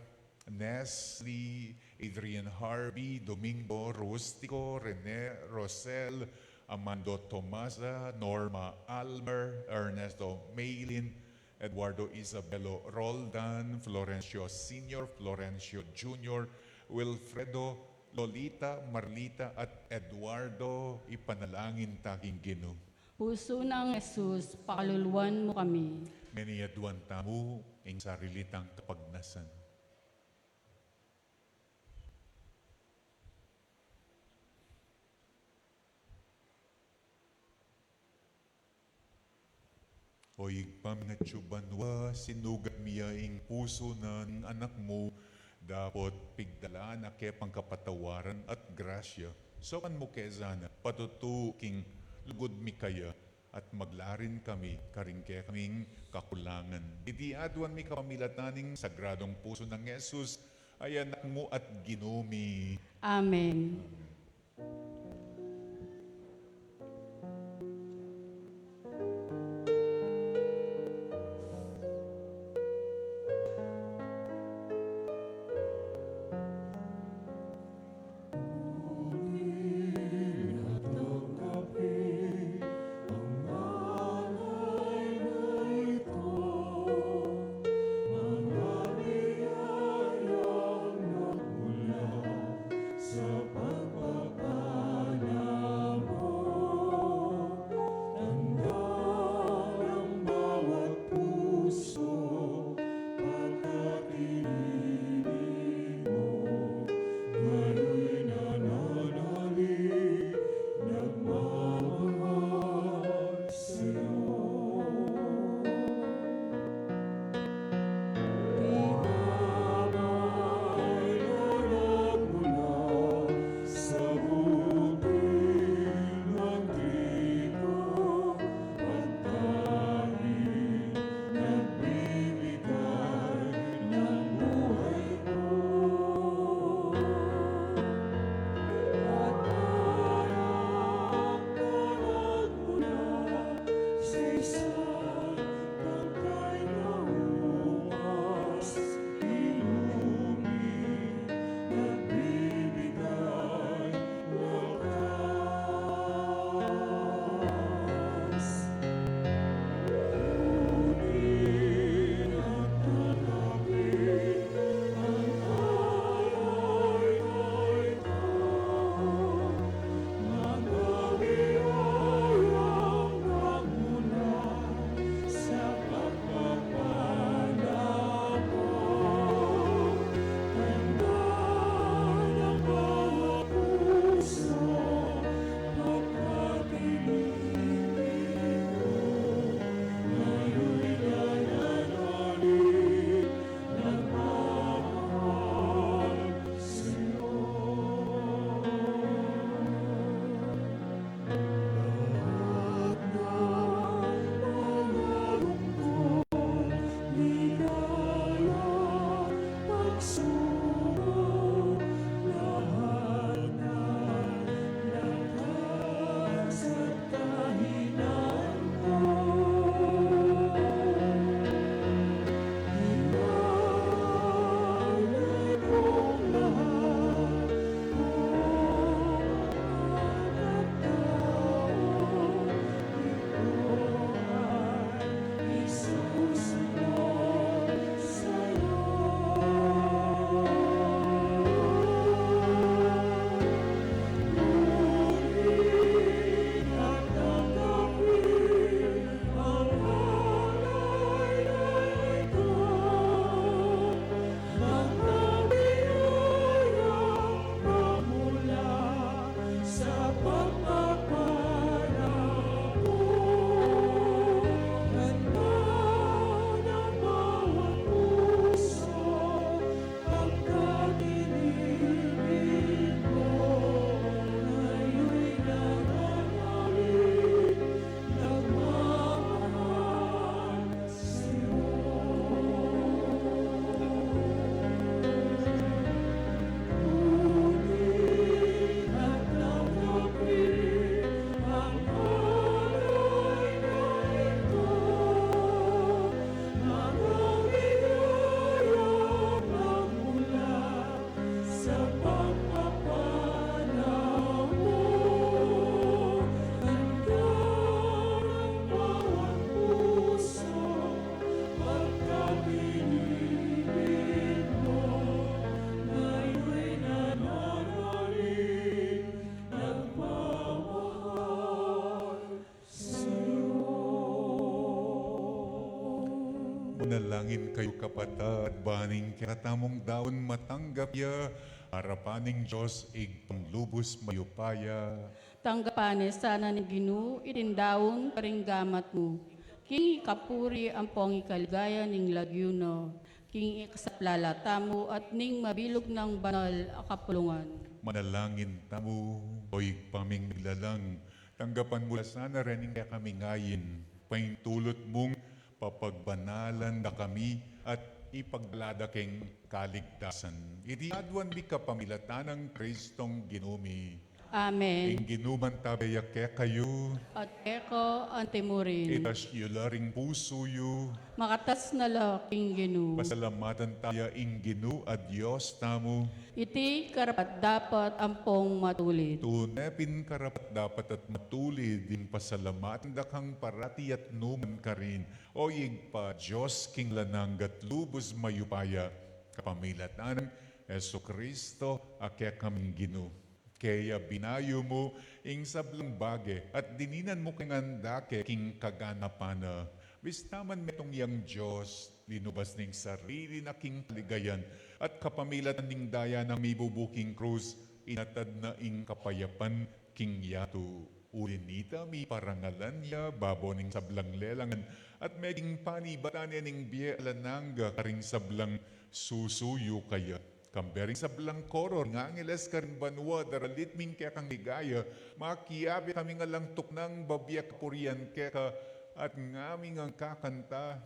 Nestle, Adrian Harvey, Domingo, Rustico, Rene, Rosel, Amando Tomasa, Norma Almer, Ernesto Maylin, Eduardo Isabelo Roldan, Florencio Sr., Florencio Jr., Wilfredo, Lolita, Marlita at Eduardo, ipanalangin taking Ginoo. Puso ng Jesus, pakaluluwan mo kami. Meniaduan tamu, ing sarilitang kapagnasan. Hoy paminatsubanwa, sinugad miya ing puso ng anak mo, dapat pigdalaan na kepang kapatawaran at grasya. So kan mo kezana, patutuking lugod mi kaya, at maglarin kami, karing kaya kaming kakulangan. Idiaduan mi kapamilataning sagradong puso ng Jesus, ay anak mo at ginumi. Amen. Sa pagpapalagay Manalangin kayo kapatid, baning katamong daon matanggap ya, harapaning Diyos igpanglubos mayupaya. Tanggapan sana ni Ginoo itindaon paringgamat mo. King kapuri ang pong ikaligaya ning lagyuno. King ikasaplalata mo at ning mabilog ng banal akapulungan. Manalangin tamo, oy paming nilalang, tanggapan mo sana rin kaya kami ngayin, paintulot mong papagbanalan na kami at ipaglada keng kaligtasan. Itiadwan mi kapamilatan ng Kristong Ginumi. Amen. Ing ginuman tabaya kaya kayo, At eko antimurin. itas yularing puso yu, Makatas na laking Ginoo. pasalamatan tayo ing ginu at Diyos tamo, Iti karapat dapat ampong matulit. tunepin karapat dapat at matulid din pasalamatan dakang parati at numan ka rin. O pa Diyos king lananggat lubos mayupaya, kapamilatan Yesu Kristo akya kaming ginu. Kaya binayo mo ing sablang bage at dininan mo kang andake king kaganapana. Bistaman metong yang Diyos, linubas ning sarili na king kaligayan at kapamilatan ning daya na mibubuking krus, inatad na ing kapayapan king yato. Ulinita mi parangalan niya, babo ning sablang lelangan at meging panibatan niya ning biyalananga karing sablang susuyo kaya. Kambering sa blang koror, nga angeles karing banwa, daralit ming kaya kang ligaya, makiyabi kami nga lang tuknang babiyak purian kaya ka, at ngaming ang kakanta.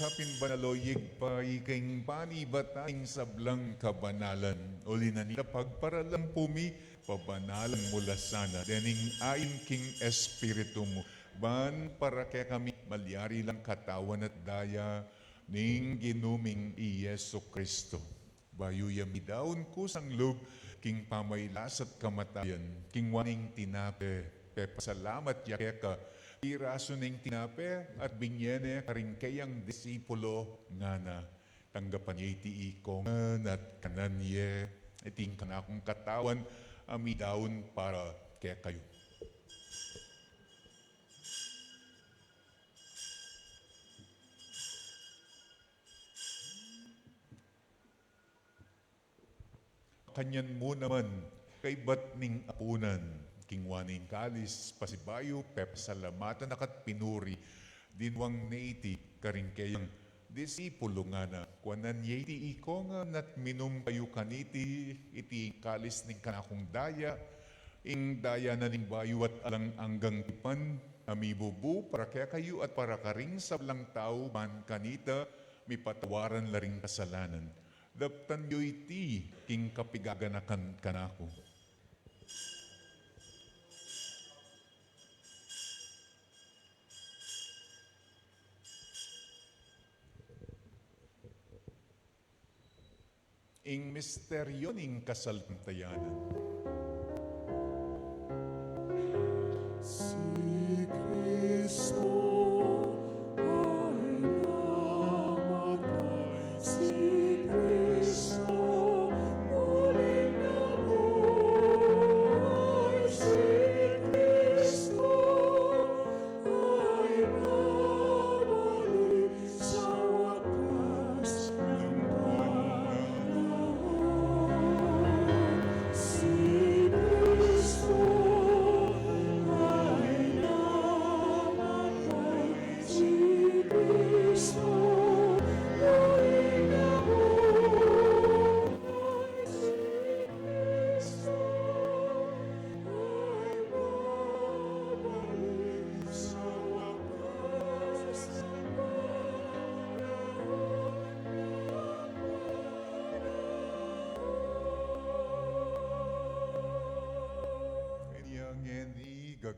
Kapin banaloyig pa ikaing panibataing sablang kabanalan. Uli na nila pagparalang pumi, pabanalang mula sana. Dening ayon king espiritu mo. Ban para kaya kami malyari lang katawan at daya ning ginuming Yesu Kristo. Bayuyami daon ko sang loob, king pamaylas at kamatayan, king waning tinape, pasalamat yakya ka, iraso ning tinape at binyene karing kayang disipulo nga na tanggapan niya iti ikongan at kananye iting kanakong katawan amidaon para kaya kayo. Kanyan mo naman kay ba't ning apunan kingwaning kalis, pasibayo, pep, salamatan, akat pinuri, dinwang neiti, karing kayang disipulo nga na, kwanan yeti ikongan at minum kayo kaniti, iti kalis ning kanakong daya, ing daya na ning bayo at alang anggang tipan, amibubu, para kaya kayo at para karing sablang tao, man kanita, mipatawaran laring kasalanan. Daptan yo iti, king kapigaganakan kanako. Ing misteryo ning kasaltayanan. Si Kristo ay namatay, si Kristo muling nabuhay, si Kristo ay babalik sa wakas ng panahon.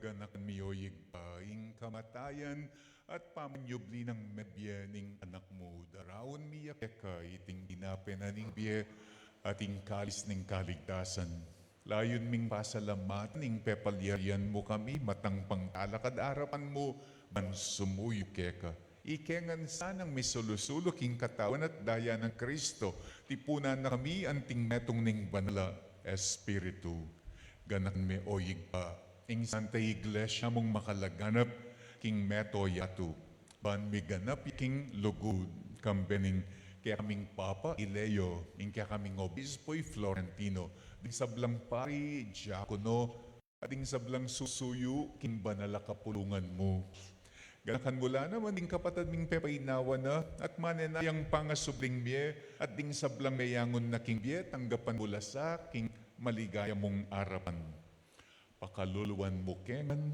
ganak miyoyig pa, ing kamatayan at pamanyubli ng medyening anak mo. Darawon miyak ka, iting ginapenaning biye at ing kalis ng kaligtasan. Layon ming pasalamatan, ing pepalyarian mo kami, matang pangtalakad arapan mo, man sumuyo keka. Ikengan sanang may sulusulok ing katawan at daya ng Kristo, tipunan na kami anting metong ning banala Espiritu. Ganak me oyig pa, ing Santa Iglesia mong makalaganap, king meto yatu. Ban mi ganap king lugud, kambening kaya kaming Papa Ileo, ing kaya kaming Obispo'y Florentino, ding sablang pari, diakono, at ding sablang susuyo, king banala kapulungan mo. Ganakan mula naman ding kapatid ming pepainawa na at manenayang pangasubling miye at ding sablang mayangon na king biye tanggapan mula sa king maligaya mong arapan. Pakaluluan mo kengan,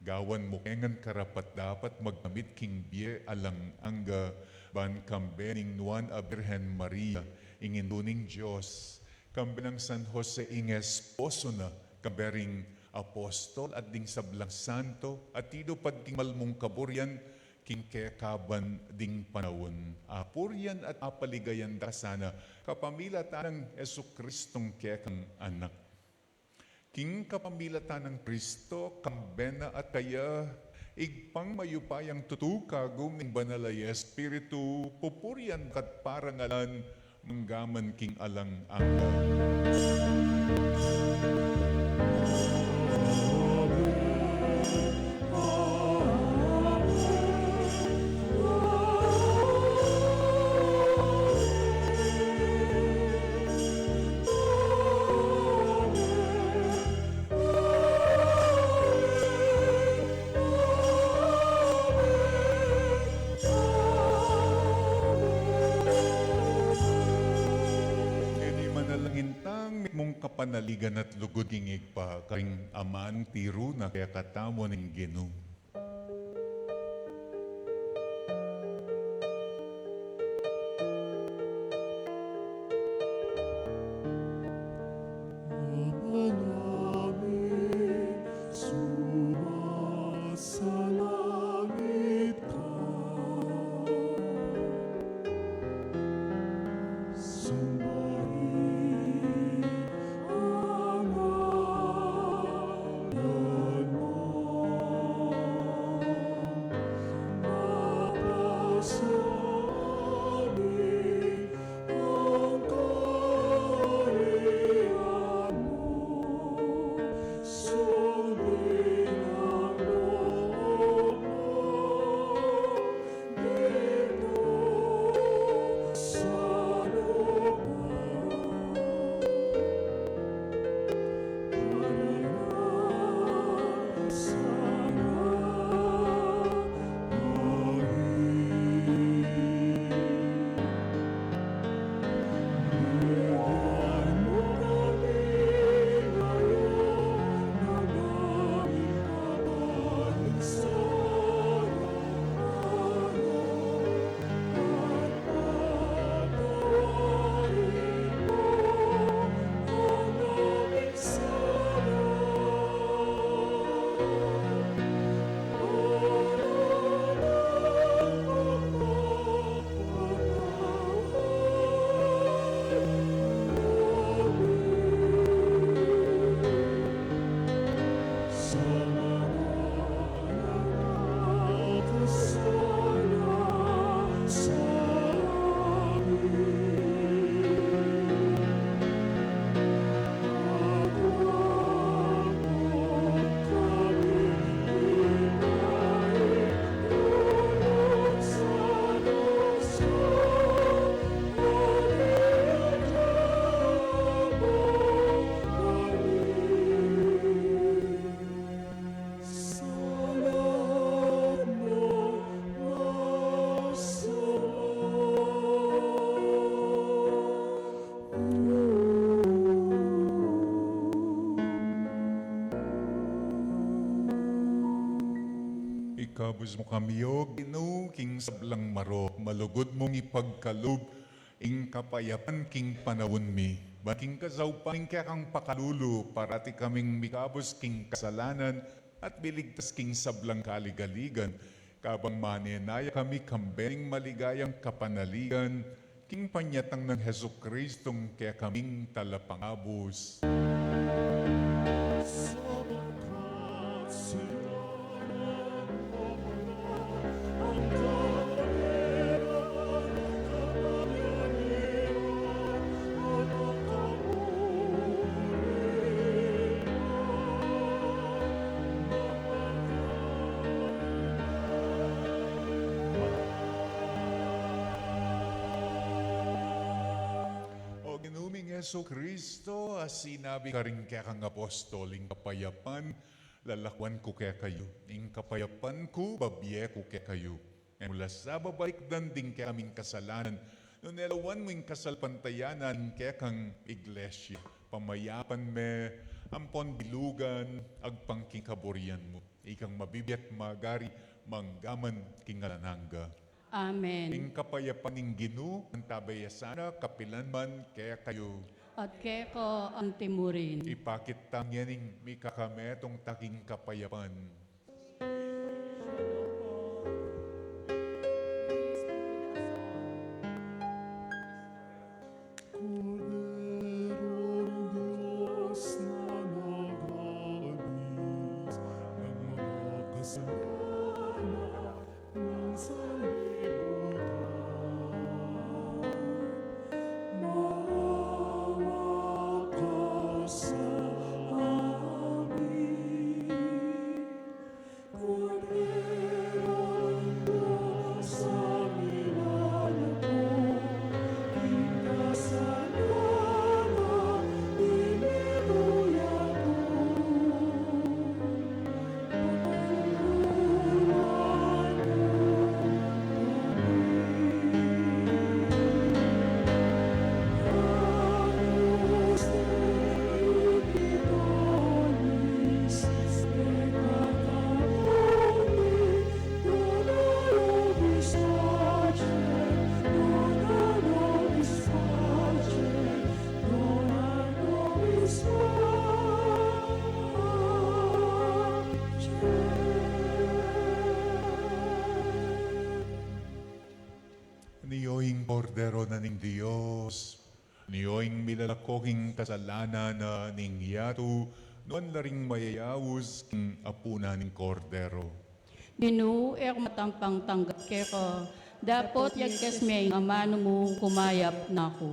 gawan mo kengan karapat dapat magkamit king biye alang angga ban kambening nuan a Birhen Maria inginuning Diyos kambenang San Jose ing esposo na kambering apostol at ding sablang santo at tido pad king malmong kaburyan king kekaban ding panawon. Apuryan at apaligayan da sana kapamilatan ng Jesucristong kekang anak. King kapamilatan ng Kristo kambena at kaya igpang mayupayang tutuka guming banalay Espiritu pupuryan kat parangalan manggaman king alang angga. Kapanaligan at lugod ingig pa karing amaan tiro na kaya katamo ng Ginoo. Sumasalangit ka, sambahin ang ngalan mo. Mapasanin ang kaharian mo. Sundin ang loob mo dito sa lupa. Parangal sana bigyan mo kami ngayon ng aming kapansanan at patawarin mo ang aming sala. Sa mga nakakasala sa amin. At huwag mo kami ipaintulot sa lusa at ireklamo kami. Sa lahat ng Ikabus mo kami o Ginoo king sablang maro, malugod mong ipagkalub, ing kapayapan king panawon mi. Baking kasaw pa ing kaya kang pakalulu, parati kaming mikabos king kasalanan, at biligtas king sablang kaligaligan. Kabang manenaya kami kambening maligayang kapanaligan, king panyatang ng Heso Kristong kaya kaming talapangabos. O ginuming Heso Kristo, sinabi ka rin kaya kang apostoling kapayapan, lalakwan ko kaya kayo. Ing kapayapan ko, babiye ko kaya kayo. E mula sa babalikdan din kaya aming kasalanan, nung nelawan mo yung kasalpantayanan kaya kang iglesia. Pamayapan me, ampon bilugan, agpangking kaburian mo. Ikang mabibiyat magari, manggaman kingalananga. Amen. Ing kapayapan ng Ginu, ang tabayasana, kapilan man, kaya kayo. At keko ang timurin. Ipakit tangyaning mi kakametong taking kapayapan. Niyoing bordero na ning Diyos, niyoing milalakoking kasalanan na ning yatu, noon na ring mayayawos king apuna ning kordero. Ginu, matampang tanggap keko. Dapot yagkes may amano mo kumayap na ko.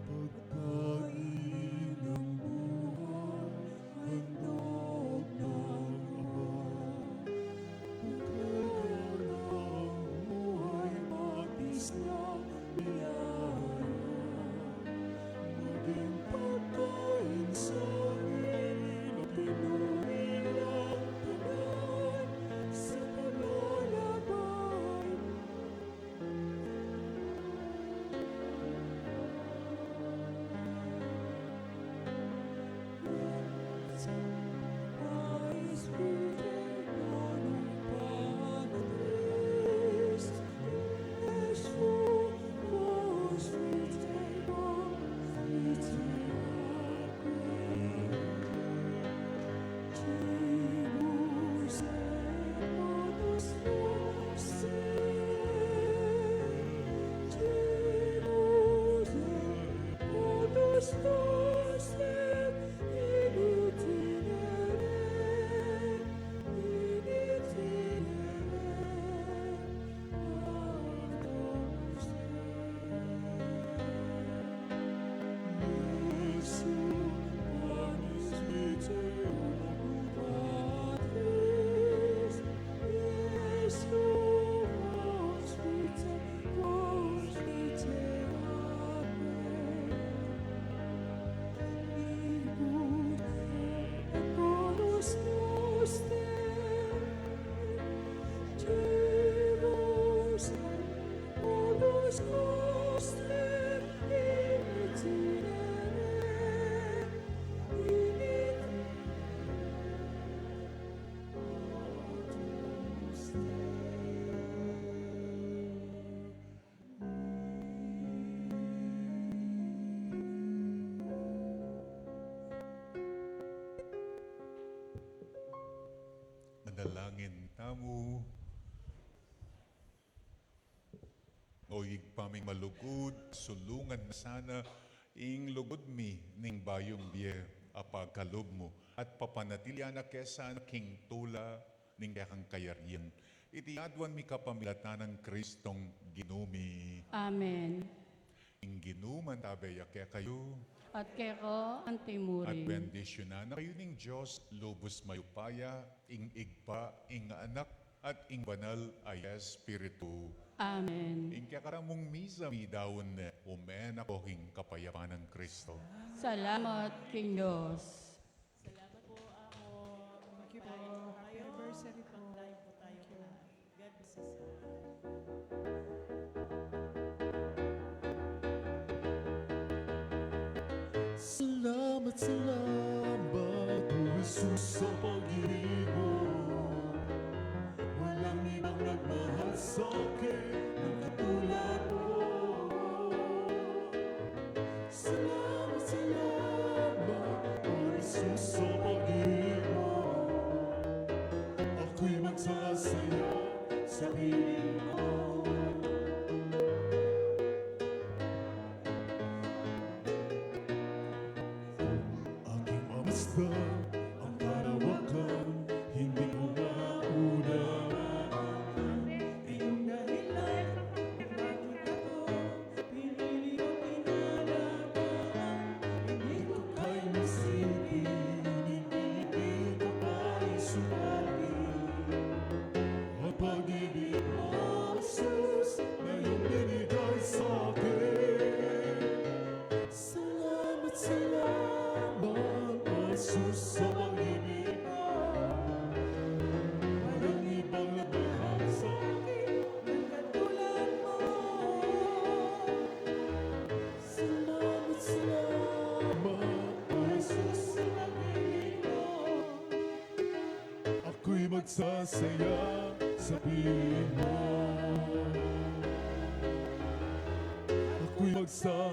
Pagkain ng buhay, handog ng Ama. Pagkain ng buhay, mabis na biyaya. Maging pagkain sa amin, at pinuwilang tanan sa paglalabay. Manalangin tamo. O igpaming malugod, sulungan na sana ing lugod mi ning bayong biye apag kalob mo at papanatilya na kesa king tula ning kang kayarian. Iti adwan mi kapamilatan ng Kristong ginumi. Amen. Ing ginuman tabeya kaya kayo At keko ang at timuri. bendisyonan na kayo ning Diyos lubos mayupaya ing igpa ing anak at ing banal ay Espiritu. Amen. Ing kakaramong misa mi daon umen ako king kapayapaan ng Kristo. Salamat King Diyos. Thank you po. Happy anniversary po. Thank you. God bless you. Salamat, salamat, O Jesus, sa pag-ibig mo. Walang ibang nagmahal sa akin ng katulad mo. Salamat, salamat, O Jesus, sa pag-ibig mo. Ako'y magsasaya sa piling mo. Aking mamasdan ang karawakan, hindi ko mauna. Iyong dahilan, bakit ako pinili o pinalagaan? Hindi ko kaya masipin, hindi ko kaya sumatin. Ang pag-ibig mo, Jesus, na iyong binigay sa akin. Salamat, salamat, Jesus, sa pag-ibig mo. Walang ibang nagmahal sa akin ng katulad mo. Salamat, salamat, Jesus, sa pag-ibig mo. Ako'y magsasaya sa piling mo. Ako'y magsasaya